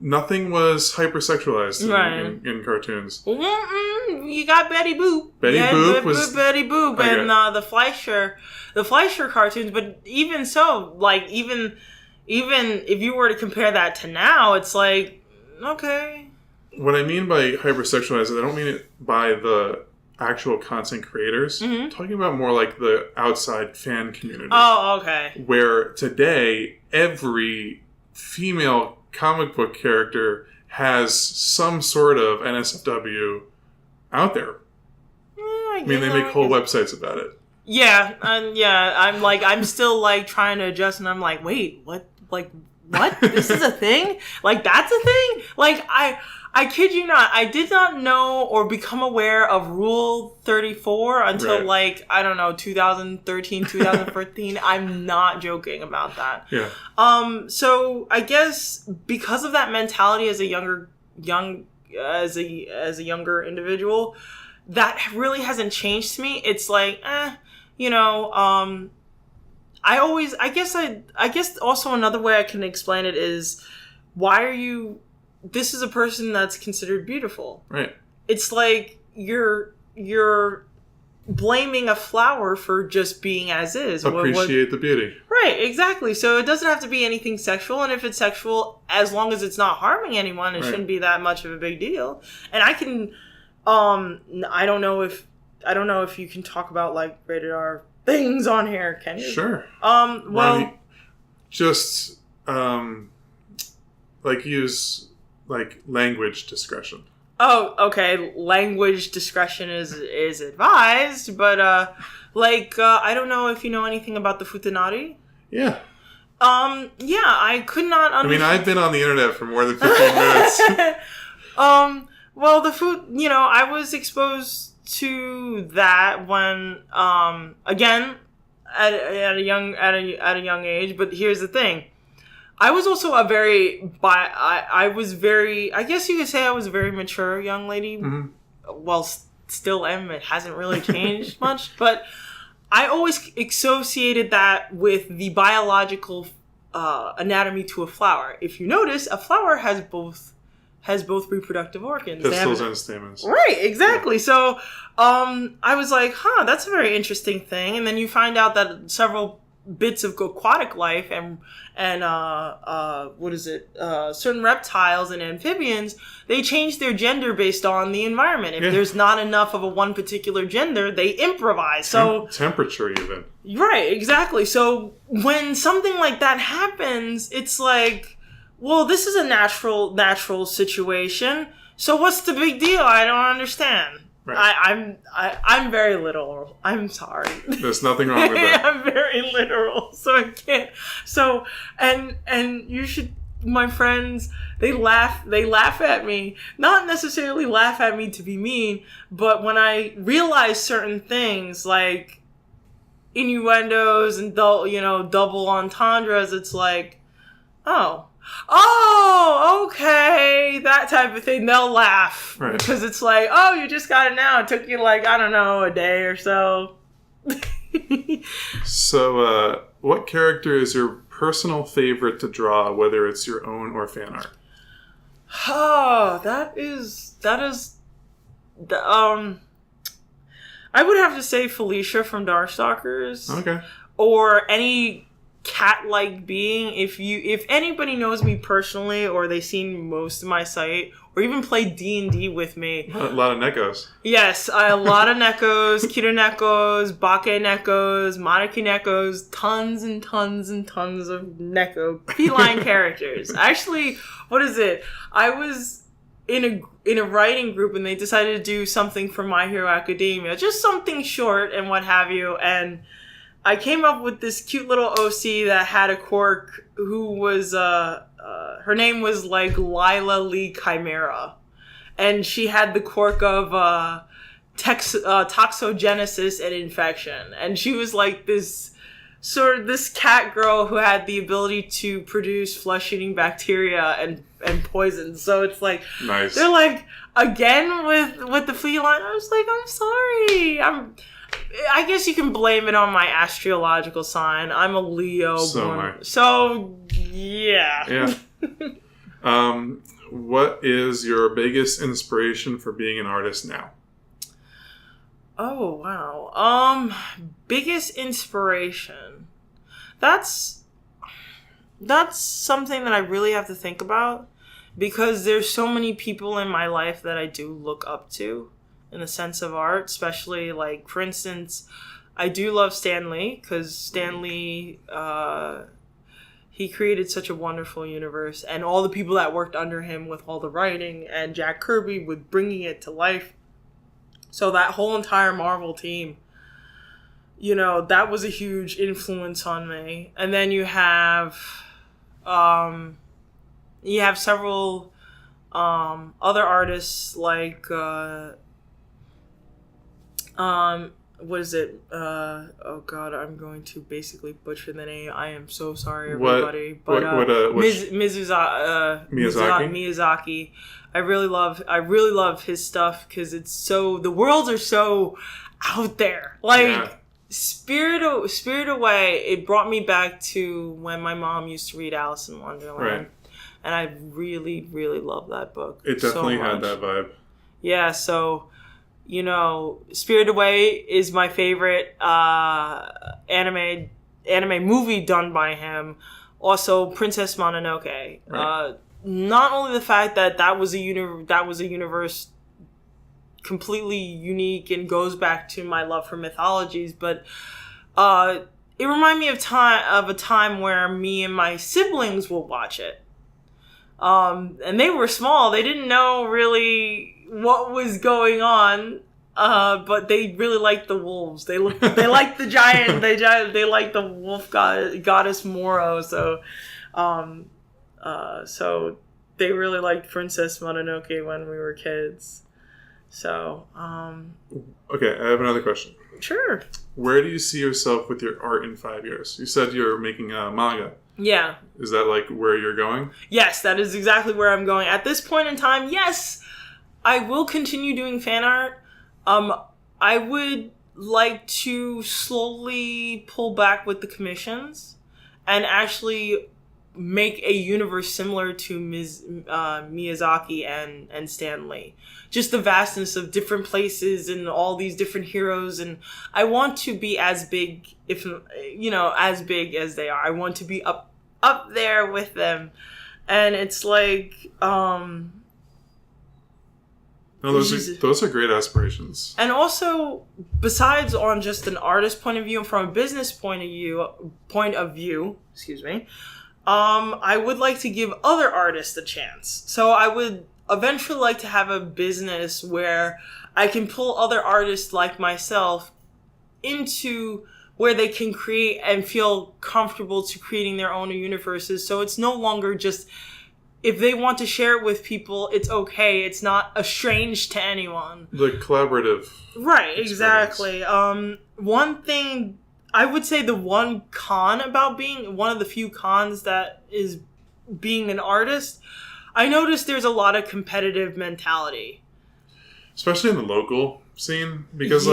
Speaker 1: nothing was hypersexualized in cartoons.
Speaker 2: You got Betty Boop.
Speaker 1: Betty
Speaker 2: Boop, and the Fleischer cartoons. But even so, like even if you were to compare that to now, it's like, okay.
Speaker 1: What I mean by hypersexualized, I don't mean it by the actual content creators. Mm-hmm. I'm talking about more like the outside fan community.
Speaker 2: Oh, okay.
Speaker 1: Where today every female comic book character has some sort of NSFW out there. I mean, they make whole websites about it.
Speaker 2: Yeah, and I'm still like trying to adjust, and I'm like, wait, what? Like, what? This is a thing? Like, that's a thing? Like, I kid you not, I did not know or become aware of Rule 34 until, like, I don't know, 2013, 2014. I'm not joking about that.
Speaker 1: Yeah.
Speaker 2: So I guess because of that mentality as a younger individual, that really hasn't changed me. It's like, I guess also another way I can explain it is, this is a person that's considered beautiful.
Speaker 1: Right.
Speaker 2: It's like you're blaming a flower for just being as is.
Speaker 1: Appreciate the beauty.
Speaker 2: Right, exactly. So it doesn't have to be anything sexual, and if it's sexual, as long as it's not harming anyone, it shouldn't be that much of a big deal. And I can I don't know if you can talk about like rated R things on here, can you?
Speaker 1: Sure. Just use like language discretion.
Speaker 2: Oh, okay. Language discretion is advised, but I don't know if you know anything about the Futanari.
Speaker 1: Yeah.
Speaker 2: Yeah, I could not understand.
Speaker 1: I mean, I've been on the internet for more than 15 minutes.
Speaker 2: Well, I was exposed to that when, again, at a young age. But here's the thing: I was also I guess you could say I was a very mature young lady. Mm-hmm. Well, still am. It hasn't really changed much, but I always associated that with the biological anatomy to a flower. If you notice, a flower has both reproductive organs.
Speaker 1: Pistils and stamens.
Speaker 2: Right, exactly. Yeah. So I was like, that's a very interesting thing. And then you find out that several bits of aquatic life and certain reptiles and amphibians, they change their gender based on the environment. If there's not enough of a one particular gender, they improvise. So
Speaker 1: temperature even.
Speaker 2: Right, exactly. So when something like that happens, it's like, well, this is a natural situation. So what's the big deal? I don't understand. Right. I'm very literal. I'm sorry.
Speaker 1: There's nothing wrong with that.
Speaker 2: I'm very literal, so I can't. So and you should. My friends, they laugh at me. Not necessarily laugh at me to be mean, but when I realize certain things like innuendos and double entendres, it's like, oh, okay, that type of thing. They'll laugh. Right. Because it's like, oh, you just got it now. It took you a day or so.
Speaker 1: So, what character is your personal favorite to draw, whether it's your own or fan art?
Speaker 2: Oh, that is I would have to say Felicia from Darkstalkers. Okay. Or any cat-like being. If anybody knows me personally, or they've seen most of my site, or even played D&D with me,
Speaker 1: a lot of Nekos.
Speaker 2: Yes, a lot of Nekos, Kira Nekos, Bake Nekos, Monarchy Nekos, tons and tons and tons of Neko feline characters. Actually, what is it? I was in a writing group and they decided to do something for My Hero Academia, just something short and what have you, and I came up with this cute little OC that had a quirk who was, her name was like Lila Lee Chimera. And she had the quirk of toxogenesis and infection. And she was like this cat girl who had the ability to produce flesh-eating bacteria and poison. So it's like, nice. They're like, again with the feline. I was like, I'm sorry. I guess you can blame it on my astrological sign. I'm a Leo. So, yeah.
Speaker 1: Yeah. What is your biggest inspiration for being an artist now?
Speaker 2: Oh, wow. Biggest inspiration. That's something that I really have to think about, because there's so many people in my life that I do look up to in the sense of art, especially, like, for instance, I do love Stan Lee, because Stan Lee, he created such a wonderful universe, and all the people that worked under him with all the writing, and Jack Kirby with bringing it to life. So that whole entire Marvel team, that was a huge influence on me. And then you have several other artists like what is it? Oh God, I'm going to basically butcher the name. I am so sorry, everybody. Miyazaki. I really love his stuff, because the worlds are so out there. Like, Spirit Away, it brought me back to when my mom used to read Alice in Wonderland. Right. And I really, really love that book.
Speaker 1: It definitely had that vibe.
Speaker 2: Yeah, so, Spirit Away is my favorite anime movie done by him. Also, Princess Mononoke. Right. Not only the fact that was a universe completely unique and goes back to my love for mythologies, but it reminded me of a time where me and my siblings will watch it. And they were small. They didn't know really what was going on. But they really like the wolves. They like the giant. They like the wolf goddess Moro. So, so they really liked Princess Mononoke when we were kids. So,
Speaker 1: okay, I have another question.
Speaker 2: Sure.
Speaker 1: Where do you see yourself with your art in 5 years? You said you're making a manga.
Speaker 2: Yeah.
Speaker 1: Is that like where you're going?
Speaker 2: Yes, that is exactly where I'm going. At this point in time, yes, I will continue doing fan art. I would like to slowly pull back with the commissions and actually make a universe similar to Miyazaki and Stan Lee. Just the vastness of different places and all these different heroes, and I want to be as big, as big as they are. I want to be up there with them, and it's like,
Speaker 1: No, those are great aspirations.
Speaker 2: And also, besides on just an artist point of view and from a business point of view, I would like to give other artists a chance. So I would eventually like to have a business where I can pull other artists like myself into where they can create and feel comfortable to creating their own universes. So it's no longer just, if they want to share it with people, it's okay. It's not estranged to anyone.
Speaker 1: The collaborative.
Speaker 2: Right,
Speaker 1: experience.
Speaker 2: exactly. One thing, I would say the one con about being, one of the few cons that is being an artist, I noticed there's a lot of competitive mentality.
Speaker 1: Especially in the local scene. Because,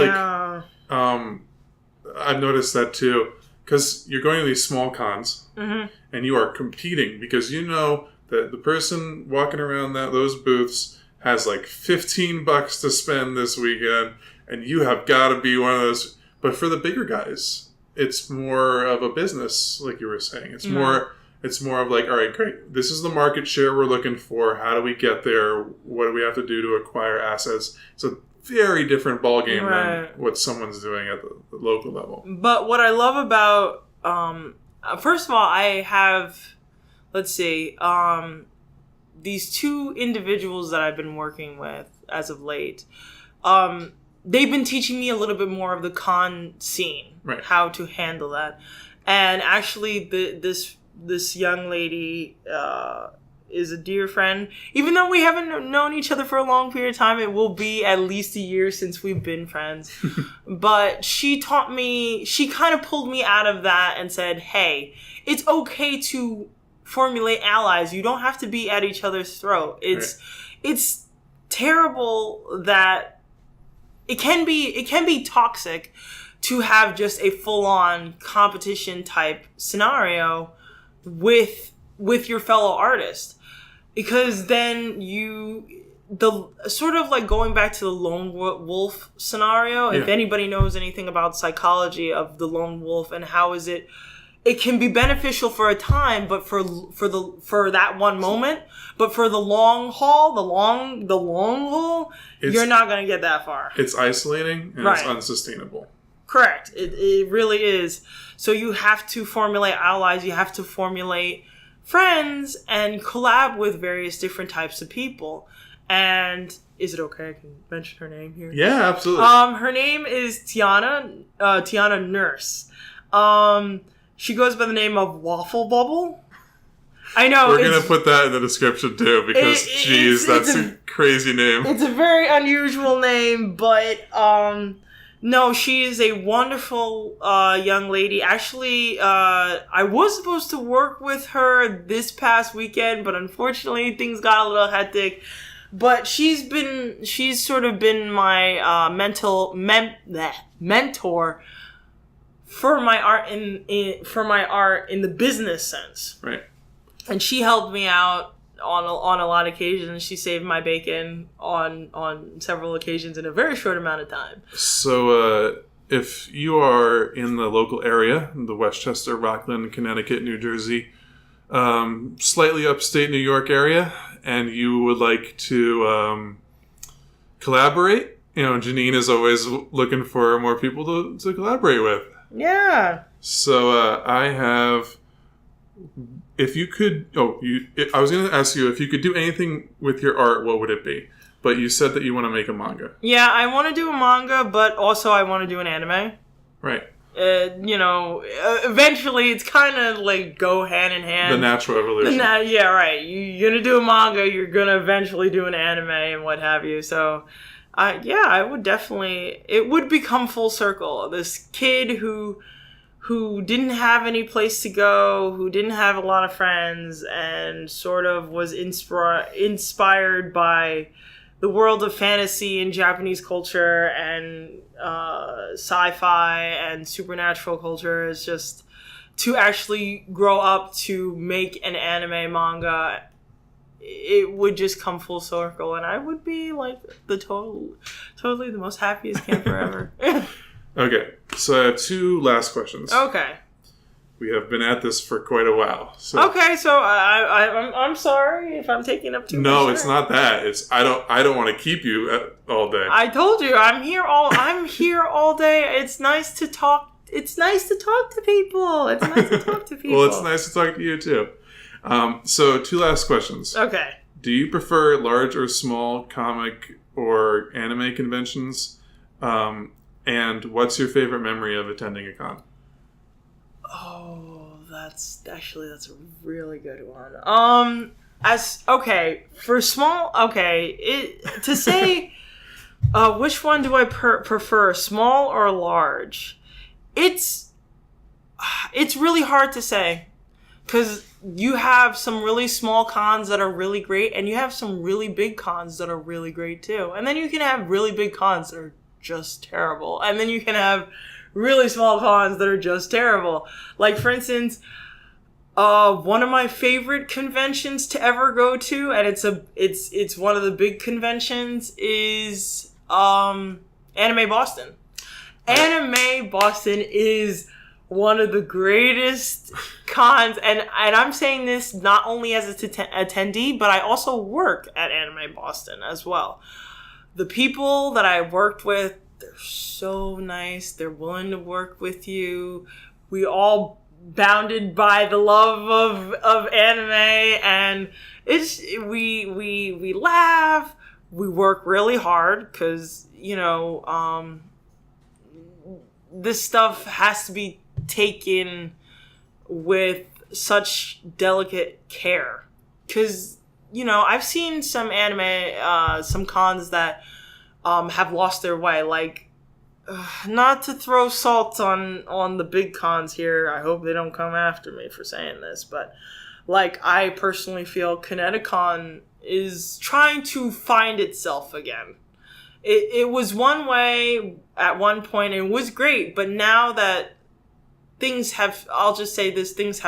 Speaker 1: I've noticed that too. Because you're going to these small cons, and you are competing because you know that the person walking around those booths has like $15 to spend this weekend, and you have got to be one of those. But for the bigger guys, it's more of a business, like you were saying. It's more of like, all right, great. This is the market share we're looking for. How do we get there? What do we have to do to acquire assets? It's a very different ballgame than what someone's doing at the local level.
Speaker 2: But what I love about, first of all, I have, these two individuals that I've been working with as of late. They've been teaching me a little bit more of the con scene, how to handle that. And actually, this young lady is a dear friend. Even though we haven't known each other for a long period of time, it will be at least a year since we've been friends. But she taught me, she kind of pulled me out of that and said, hey, it's okay to formulate allies. You don't have to be at each other's throat. It's terrible that it can be toxic to have just a full-on competition type scenario with your fellow artist, because then sort of like going back to the lone wolf scenario. If anybody knows anything about psychology of the lone wolf and how is it can be beneficial for a time, but for that one moment, but for the long haul, the long haul, you're not going to get that far.
Speaker 1: It's isolating and it's unsustainable.
Speaker 2: Correct. It really is. So you have to formulate allies. You have to formulate friends and collab with various different types of people. And is it okay I can mention her name here?
Speaker 1: Yeah, absolutely.
Speaker 2: Her name is Tiana Nurse. She goes by the name of Waffle Bubble. I know.
Speaker 1: We're going to put that in the description too, because that's a crazy name.
Speaker 2: It's a very unusual name, but no, she is a wonderful young lady. Actually, I was supposed to work with her this past weekend, but unfortunately things got a little hectic. But she's sort of been my mentor for my art in the business sense.
Speaker 1: Right. And
Speaker 2: she helped me out on a lot of occasions. She saved my bacon on several occasions in a very short amount of time.
Speaker 1: So if you are in the local area, the Westchester, Rockland, Connecticut, New Jersey, slightly upstate New York area, and you would like to collaborate, Jha-Neane is always looking for more people to collaborate with.
Speaker 2: Yeah.
Speaker 1: So I have... If you could... I was going to ask you, if you could do anything with your art, what would it be? But you said that you want to make a manga.
Speaker 2: Yeah, I want to do a manga, but also I want to do an anime.
Speaker 1: Right.
Speaker 2: Eventually it's kind of like go hand in hand.
Speaker 1: The natural evolution.
Speaker 2: Yeah, right. You're going to do a manga, you're going to eventually do an anime and what have you. So, I would definitely... It would become full circle. This kid who didn't have any place to go, who didn't have a lot of friends, and sort of was inspired by the world of fantasy and Japanese culture and sci-fi and supernatural culture, is just to actually grow up to make an anime manga. It would just come full circle, and I would be like totally the most happiest camper ever.
Speaker 1: Okay, so I have 2 last questions.
Speaker 2: Okay.
Speaker 1: We have been at this for quite a while. So.
Speaker 2: Okay, so I'm sorry if I'm taking up too much.
Speaker 1: No, it's not that. It's I don't want to keep you all day.
Speaker 2: I told you I'm here all day. It's nice to talk. It's nice to talk to people. It's nice to talk to people.
Speaker 1: Well, it's nice to talk to you too. So 2 last questions.
Speaker 2: Okay.
Speaker 1: Do you prefer large or small comic or anime conventions? And what's your favorite memory of attending a con?
Speaker 2: Oh, that's a really good one. For small, to say, which one do I prefer, small or large? It's really hard to say, because you have some really small cons that are really great, and you have some really big cons that are really great too. And then you can have really big cons that are just terrible, and then you can have really small cons that are just terrible. Like, for instance, one of my favorite conventions to ever go to, and it's one of the big conventions, is Anime Boston. Anime Boston is one of the greatest cons, and I'm saying this not only as an attendee, but I also work at Anime Boston as well. The people that I worked with, they're so nice. They're willing to work with you. We all bounded by the love of anime, and we laugh. We work really hard because, this stuff has to be taken with such delicate care. Because, I've seen some anime, some cons that have lost their way. Like, not to throw salt on the big cons here. I hope they don't come after me for saying this. But, I personally feel Kineticon is trying to find itself again. It was one way at one point, and it was great. But now that things have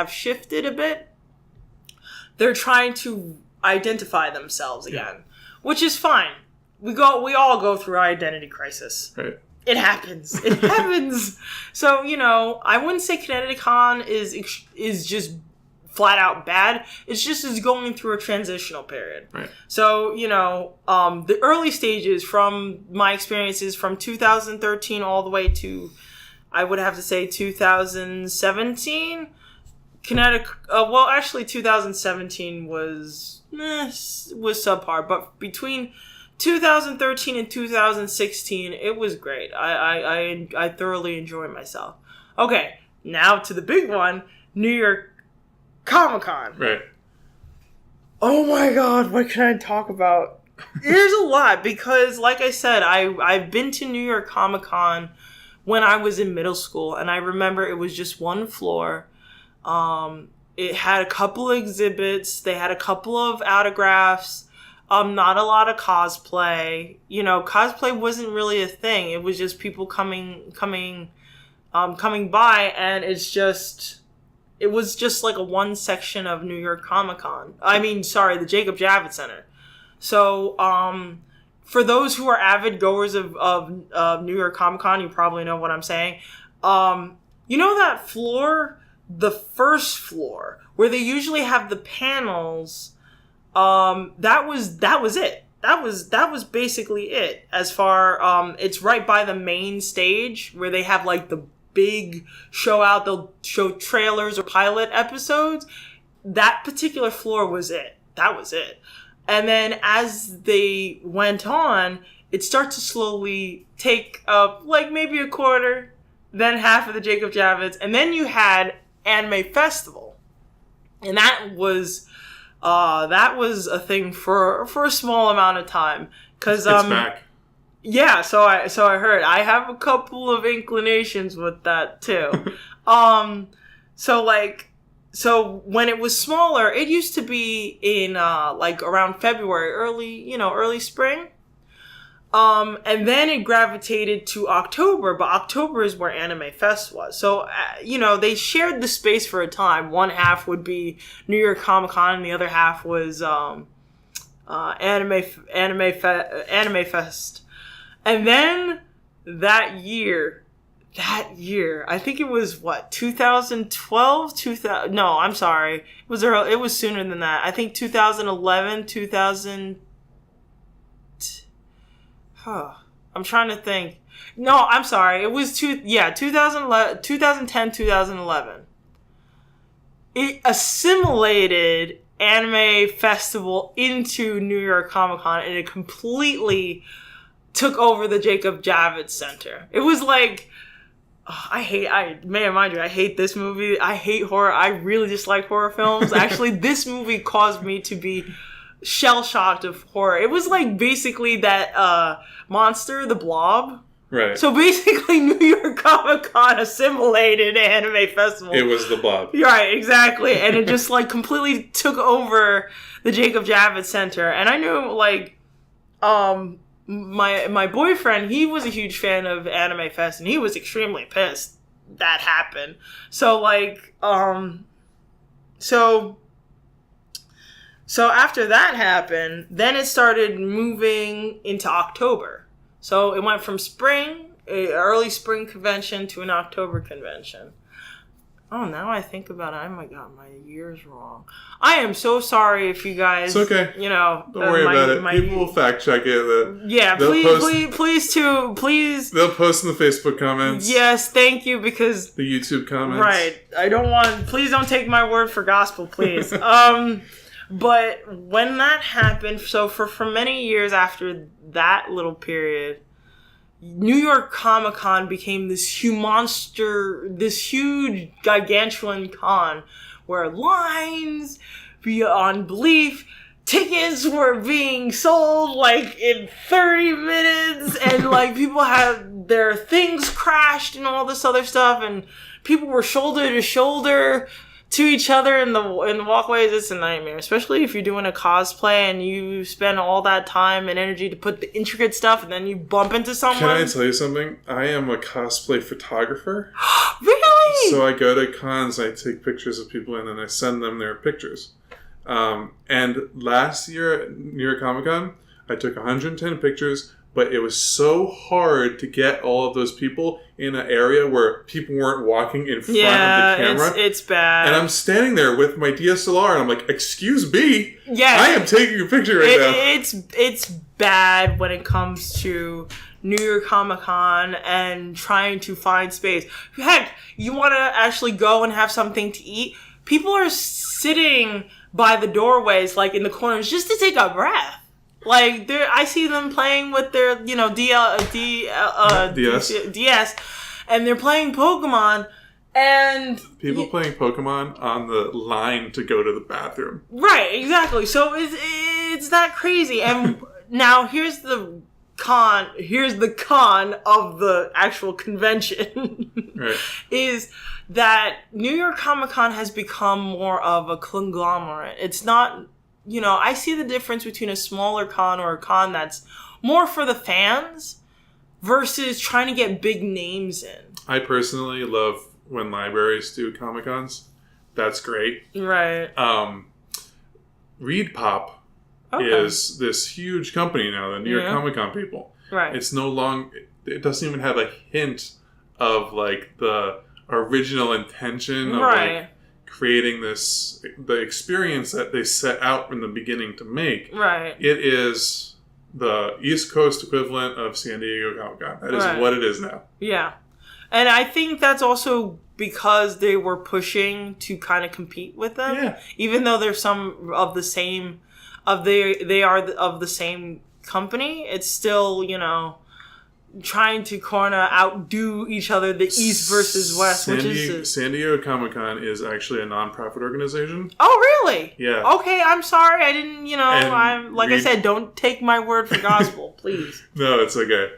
Speaker 2: shifted a bit, they're trying to identify themselves again, which is fine. We all go through identity crisis.
Speaker 1: Right.
Speaker 2: It happens. It happens. So, I wouldn't say Kineticon is just flat out bad. It's just is going through a transitional period.
Speaker 1: Right.
Speaker 2: So, the early stages from my experiences from 2013 all the way to, I would have to say 2017, actually 2017 was subpar, but between 2013 and 2016, it was great. I thoroughly enjoyed myself. Okay, now to the big one, New York Comic-Con.
Speaker 1: Right.
Speaker 2: Oh my god, what can I talk about? There's a lot, because like I said, I've been to New York Comic-Con when I was in middle school, and I remember it was just one floor. It had a couple of exhibits, they had a couple of autographs, not a lot of cosplay. Cosplay wasn't really a thing. It was just people coming by, and it was just like a one section of New York Comic-Con. The Jacob Javits Center. So, for those who are avid goers of New York Comic-Con, you probably know what I'm saying. That floor, the first floor, where they usually have the panels, that was it. That was basically it. As far, it's right by the main stage where they have like the big show out. They'll show trailers or pilot episodes. That particular floor was it. That was it. And then as they went on, it started to slowly take up like maybe a quarter, then half of the Jacob Javits, and then you had Anime Festival, and that was a thing for a small amount of time because
Speaker 1: it's back.
Speaker 2: Yeah, so I heard. I have a couple of inclinations with that too. So when it was smaller, it used to be in like around February, early spring. And then it gravitated to October, but October is where Anime Fest was. So, they shared the space for a time. One half would be New York Comic Con, and the other half was Anime Fest. And then that year, I think it was 2012, no, I'm sorry. It was sooner than that. I think 2011, I'm trying to think. No, I'm sorry. It was 2010, 2011. It assimilated Anime Festival into New York Comic Con, and it completely took over the Jacob Javits Center. It was like, mind you, I hate this movie. I hate horror. I really dislike horror films. Actually, this movie caused me to be shell-shocked of horror. It was like basically that monster, the Blob.
Speaker 1: Right.
Speaker 2: So basically New York Comic Con assimilated Anime Festival.
Speaker 1: It was the Blob.
Speaker 2: Right, exactly. And it just like completely took over the Jacob Javits Center. And I knew like my boyfriend, he was a huge fan of Anime Fest, and he was extremely pissed that happened. So like So after that happened, then it started moving into October. So it went from early spring convention to an October convention. Oh, now I think about it, I got my years wrong. I am so sorry if you guys...
Speaker 1: It's okay. Don't worry about it. People will fact check it.
Speaker 2: Yeah, please.
Speaker 1: They'll post in the Facebook comments.
Speaker 2: Yes, thank you, because...
Speaker 1: The YouTube comments.
Speaker 2: Right. Please don't take my word for gospel, please. But when that happened, so for many years after that little period, New York Comic Con became this huge gargantuan con where lines beyond belief, tickets were being sold like in 30 minutes, and like people had their things crashed and all this other stuff, and people were shoulder to shoulder to each other in the walkways. It's a nightmare, especially if you're doing a cosplay and you spend all that time and energy to put the intricate stuff, and then you bump into someone.
Speaker 1: Can I tell you something? I am a cosplay photographer.
Speaker 2: Really?
Speaker 1: So I go to cons, I take pictures of people, and then I send them their pictures. And last year at New York Comic Con, I took 110 pictures, but it was so hard to get all of those people in an area where people weren't walking in front of the camera.
Speaker 2: It's bad.
Speaker 1: And I'm standing there with my DSLR, and I'm like, "Excuse me,
Speaker 2: yes,
Speaker 1: I am taking a picture right now."
Speaker 2: It's bad when it comes to New York Comic Con and trying to find space. Heck, you want to actually go and have something to eat? People are sitting by the doorways, like in the corners, just to take a breath. Like, I see them playing with their, DS, and they're playing Pokemon, and...
Speaker 1: People playing Pokemon on the line to go to the bathroom.
Speaker 2: Right, exactly. So it's that crazy. And now here's the con of the actual convention.
Speaker 1: Right.
Speaker 2: Is that New York Comic Con has become more of a conglomerate. It's not... I see the difference between a smaller con or a con that's more for the fans versus trying to get big names in. I
Speaker 1: personally love when libraries do Comic Cons. That's great.
Speaker 2: Right.
Speaker 1: Read Pop is this huge company now, the New York Comic Con people.
Speaker 2: Right.
Speaker 1: It doesn't even have a hint of like the original intention of like creating the experience that they set out in the beginning to make.
Speaker 2: Right.
Speaker 1: It is the East Coast equivalent of San Diego Comic Con. That is what it is now.
Speaker 2: Yeah. And I think that's also because they were pushing to kind of compete with them. Yeah. Even though there's some of the same they are of the same company, it's still, trying to outdo each other, the East versus West,
Speaker 1: San Diego Comic-Con is actually a non-profit organization.
Speaker 2: Oh, really?
Speaker 1: Yeah.
Speaker 2: Okay, I'm sorry. I didn't, I said, don't take my word for gospel, please.
Speaker 1: No, it's okay.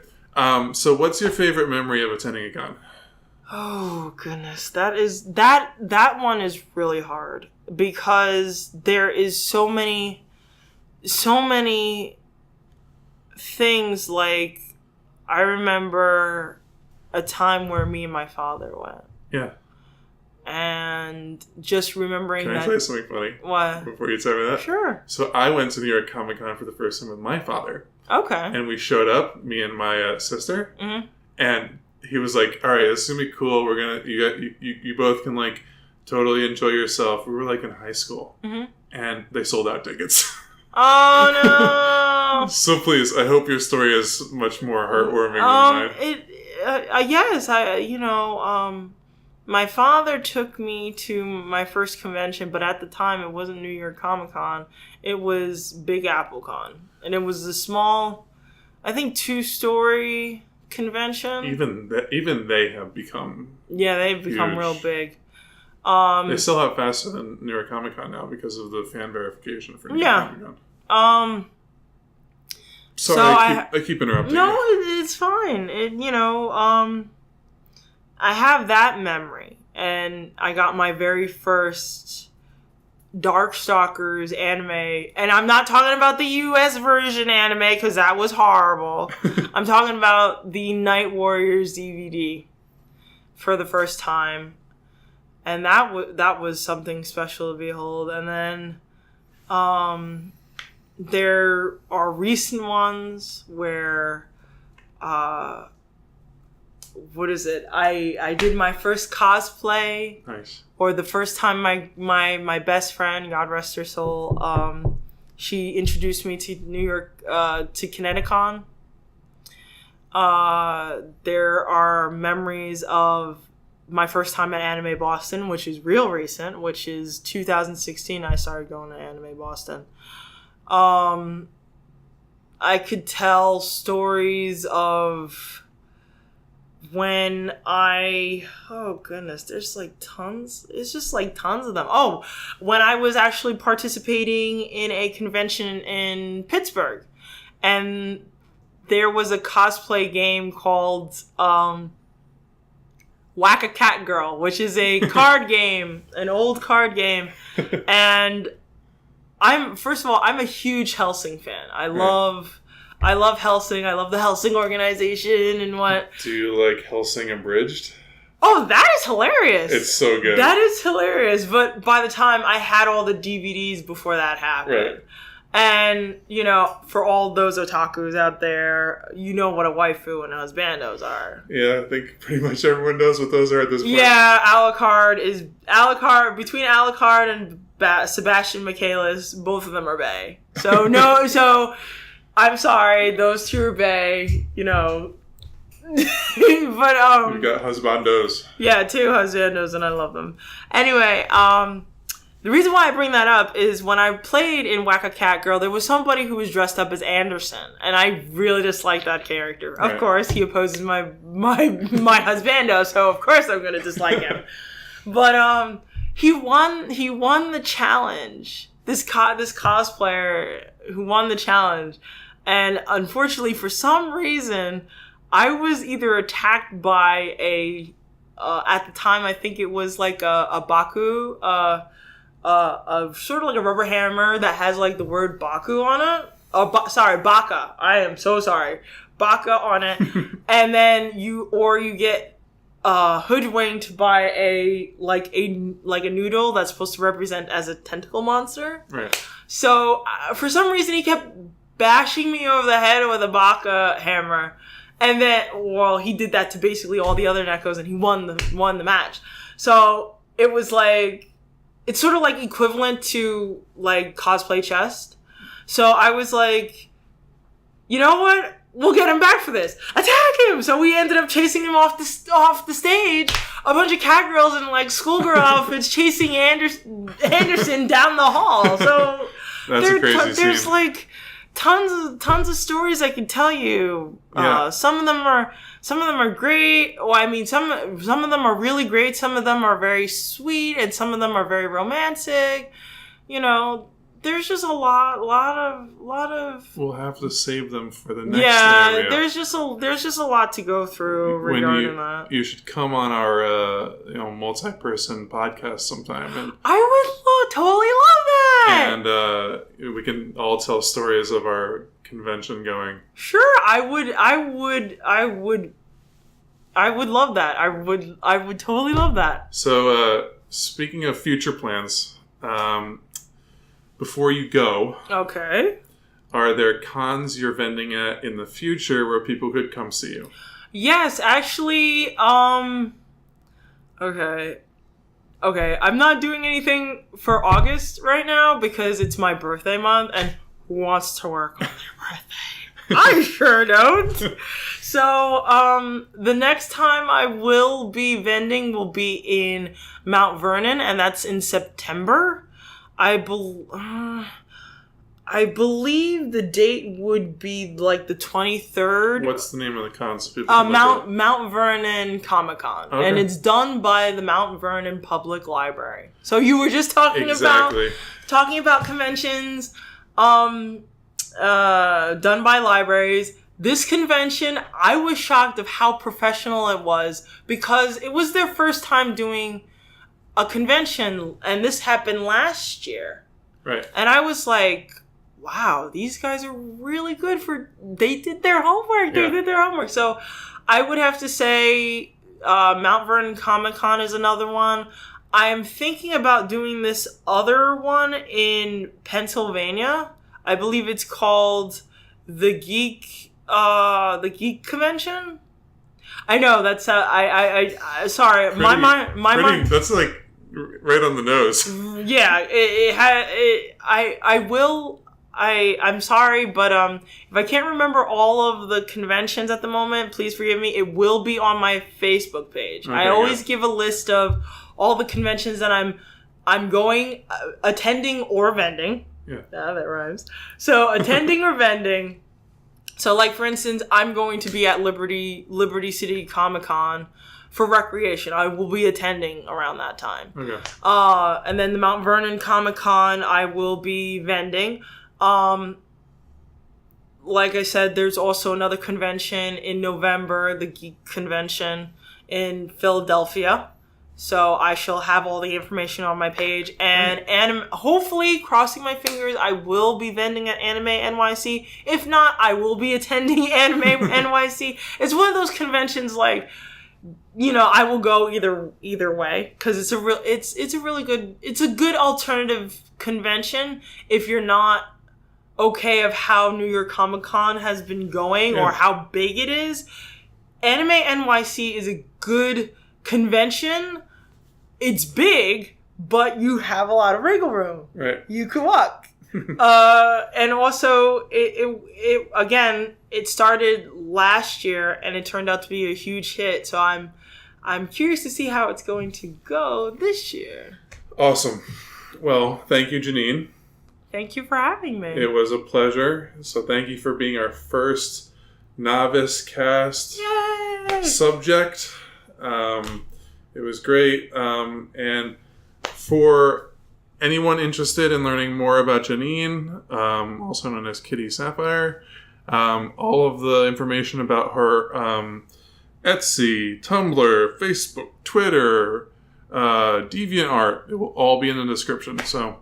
Speaker 1: So what's your favorite memory of attending a con?
Speaker 2: Oh, goodness. That one is really hard because there is so many things. Like, I remember a time where me and my father went.
Speaker 1: Yeah.
Speaker 2: And just remembering
Speaker 1: Can I say something funny?
Speaker 2: What?
Speaker 1: Before you tell me that?
Speaker 2: Sure.
Speaker 1: So I went to New York Comic Con for the first time with my father.
Speaker 2: Okay.
Speaker 1: And we showed up, me and my sister.
Speaker 2: Mm-hmm.
Speaker 1: And he was like, all right, this is going to be cool. We're going to, you both can like totally enjoy yourself. We were like in high school. Mm-hmm. And they sold out tickets.
Speaker 2: Oh, no.
Speaker 1: So please, I hope your story is much more heartwarming than mine.
Speaker 2: Yes, my father took me to my first convention, but at the time it wasn't New York Comic Con. It was Big Apple Con. And it was a small, I think, 2-story convention.
Speaker 1: Even they have become
Speaker 2: they've become huge. Real big.
Speaker 1: They sell out faster than New York Comic Con now because of the fan verification for New York Comic Con. Sorry, I keep interrupting.
Speaker 2: No, it's fine. I have that memory, and I got my very first Darkstalkers anime, and I'm not talking about the US version anime because that was horrible. I'm talking about the Night Warriors DVD for the first time, and that was something special to behold. And then there are recent ones where what is it? I did my first cosplay.
Speaker 1: Nice.
Speaker 2: Or the first time my best friend, God rest her soul, she introduced me to New York, to Kineticon. There are memories of my first time at Anime Boston, which is real recent, which is 2016. I started going to Anime Boston. I could tell stories of when oh goodness, there's like tons. It's just like tons of them. Oh, when I was actually participating in a convention in Pittsburgh, and there was a cosplay game called Whack a Cat Girl, which is a card game, an old card game. And I'm a huge Hellsing fan. I love Hellsing. I love the Hellsing organization and what.
Speaker 1: Do you like Hellsing Abridged?
Speaker 2: Oh, that is hilarious.
Speaker 1: It's so good.
Speaker 2: That is hilarious. But by the time I had all the DVDs before that happened.
Speaker 1: Right.
Speaker 2: And, for all those otakus out there, you know what a waifu and husbandos are.
Speaker 1: Yeah, I think pretty much everyone knows what those are at this point.
Speaker 2: Yeah, between Alucard and Sebastian Michaelis, both of them are bae. So, I'm sorry, those two are bae, But,
Speaker 1: We've got husbandos.
Speaker 2: Yeah, 2 husbandos, and I love them. Anyway, the reason why I bring that up is when I played in Whack a Cat Girl, there was somebody who was dressed up as Anderson, and I really disliked that character. Right. Of course, he opposes my husbando, so of course I'm going to dislike him. But he won the challenge. This cosplayer who won the challenge, and unfortunately, for some reason, I was either attacked by at the time I think it was like a Baku. Sort of like a rubber hammer that has like the word Baku on it. Baka. I am so sorry. Baka on it. And then you get hoodwinked by a noodle that's supposed to represent as a tentacle monster.
Speaker 1: Right.
Speaker 2: So for some reason he kept bashing me over the head with a Baka hammer. And then, he did that to basically all the other Nekos, and he won the match. So it was like, it's sort of like equivalent to like cosplay chest. So I was like, you know what? We'll get him back for this. Attack him! So we ended up chasing him off the stage. A bunch of cat girls in like schoolgirl outfits chasing Anderson down the hall. So
Speaker 1: That's a crazy scene.
Speaker 2: There's like tons of stories I can tell you.
Speaker 1: Yeah.
Speaker 2: Some of them are great. Well, I mean, some of them are really great. Some of them are very sweet, and some of them are very romantic. You know, there's just a lot of.
Speaker 1: We'll have to save them for the next
Speaker 2: area.
Speaker 1: There's
Speaker 2: just a lot to go through regarding that.
Speaker 1: You should come on our multi-person podcast sometime, and
Speaker 2: I would totally love that.
Speaker 1: And we can all tell stories of our convention going.
Speaker 2: Sure, I would love that. I would totally love that.
Speaker 1: So, speaking of future plans, before you go,
Speaker 2: okay,
Speaker 1: are there cons you're vending at in the future where people could come see you?
Speaker 2: Yes, actually, okay. I'm not doing anything for August right now because it's my birthday month, and who wants to work on their birthday? I sure don't. So, the next time I will be vending will be in Mount Vernon, and that's in September. I believe the date would be like the 23rd.
Speaker 1: What's the name of the con? So
Speaker 2: Mount Vernon Comic-Con. Okay. And it's done by the Mount Vernon Public Library. So you were just talking about conventions done by libraries. This convention, I was shocked of how professional it was because it was their first time doing a convention, and this happened last year.
Speaker 1: Right. And
Speaker 2: I was like, wow, these guys are really good they did their homework.
Speaker 1: Yeah.
Speaker 2: They did their homework. So I would have to say Mount Vernon Comic-Con is another one. I am thinking about doing this other one in Pennsylvania. I believe it's called the Geek Convention. I know that's sorry. My mind.
Speaker 1: That's like right on the nose.
Speaker 2: Yeah, I'm sorry, but if I can't remember all of the conventions at the moment, please forgive me. It will be on my Facebook page. Okay, I always give a list of all the conventions that I'm going, attending or vending.
Speaker 1: Yeah,
Speaker 2: that rhymes. So attending or vending. So, like for instance, I'm going to be at Liberty City Comic-Con for recreation. I will be attending around that time.
Speaker 1: Okay.
Speaker 2: And then the Mount Vernon Comic-Con, I will be vending. Like I said, there's also another convention in November, the Geek Convention in Philadelphia. So I shall have all the information on my page. And hopefully, crossing my fingers, I will be vending at Anime NYC. If not, I will be attending Anime NYC. It's one of those conventions like, I will go either way because it's a good alternative convention if you're not okay of how New York Comic Con has been going or how big it is. Anime NYC is a good convention. It's big, but you have a lot of wriggle room.
Speaker 1: Right.
Speaker 2: You can walk. And also, it started last year, and it turned out to be a huge hit. So I'm curious to see how it's going to go this year.
Speaker 1: Awesome. Well, thank you, Jha-Neane.
Speaker 2: Thank you for having me.
Speaker 1: It was a pleasure. So thank you for being our first Novice Cast subject. It was great. And for anyone interested in learning more about Jha-Neane, also known as Kitty Sapphire, all of the information about her Etsy, Tumblr, Facebook, Twitter, DeviantArt, it will all be in the description. So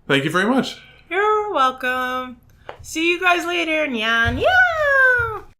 Speaker 1: thank you very much.
Speaker 2: You're welcome. See you guys later. Nyan.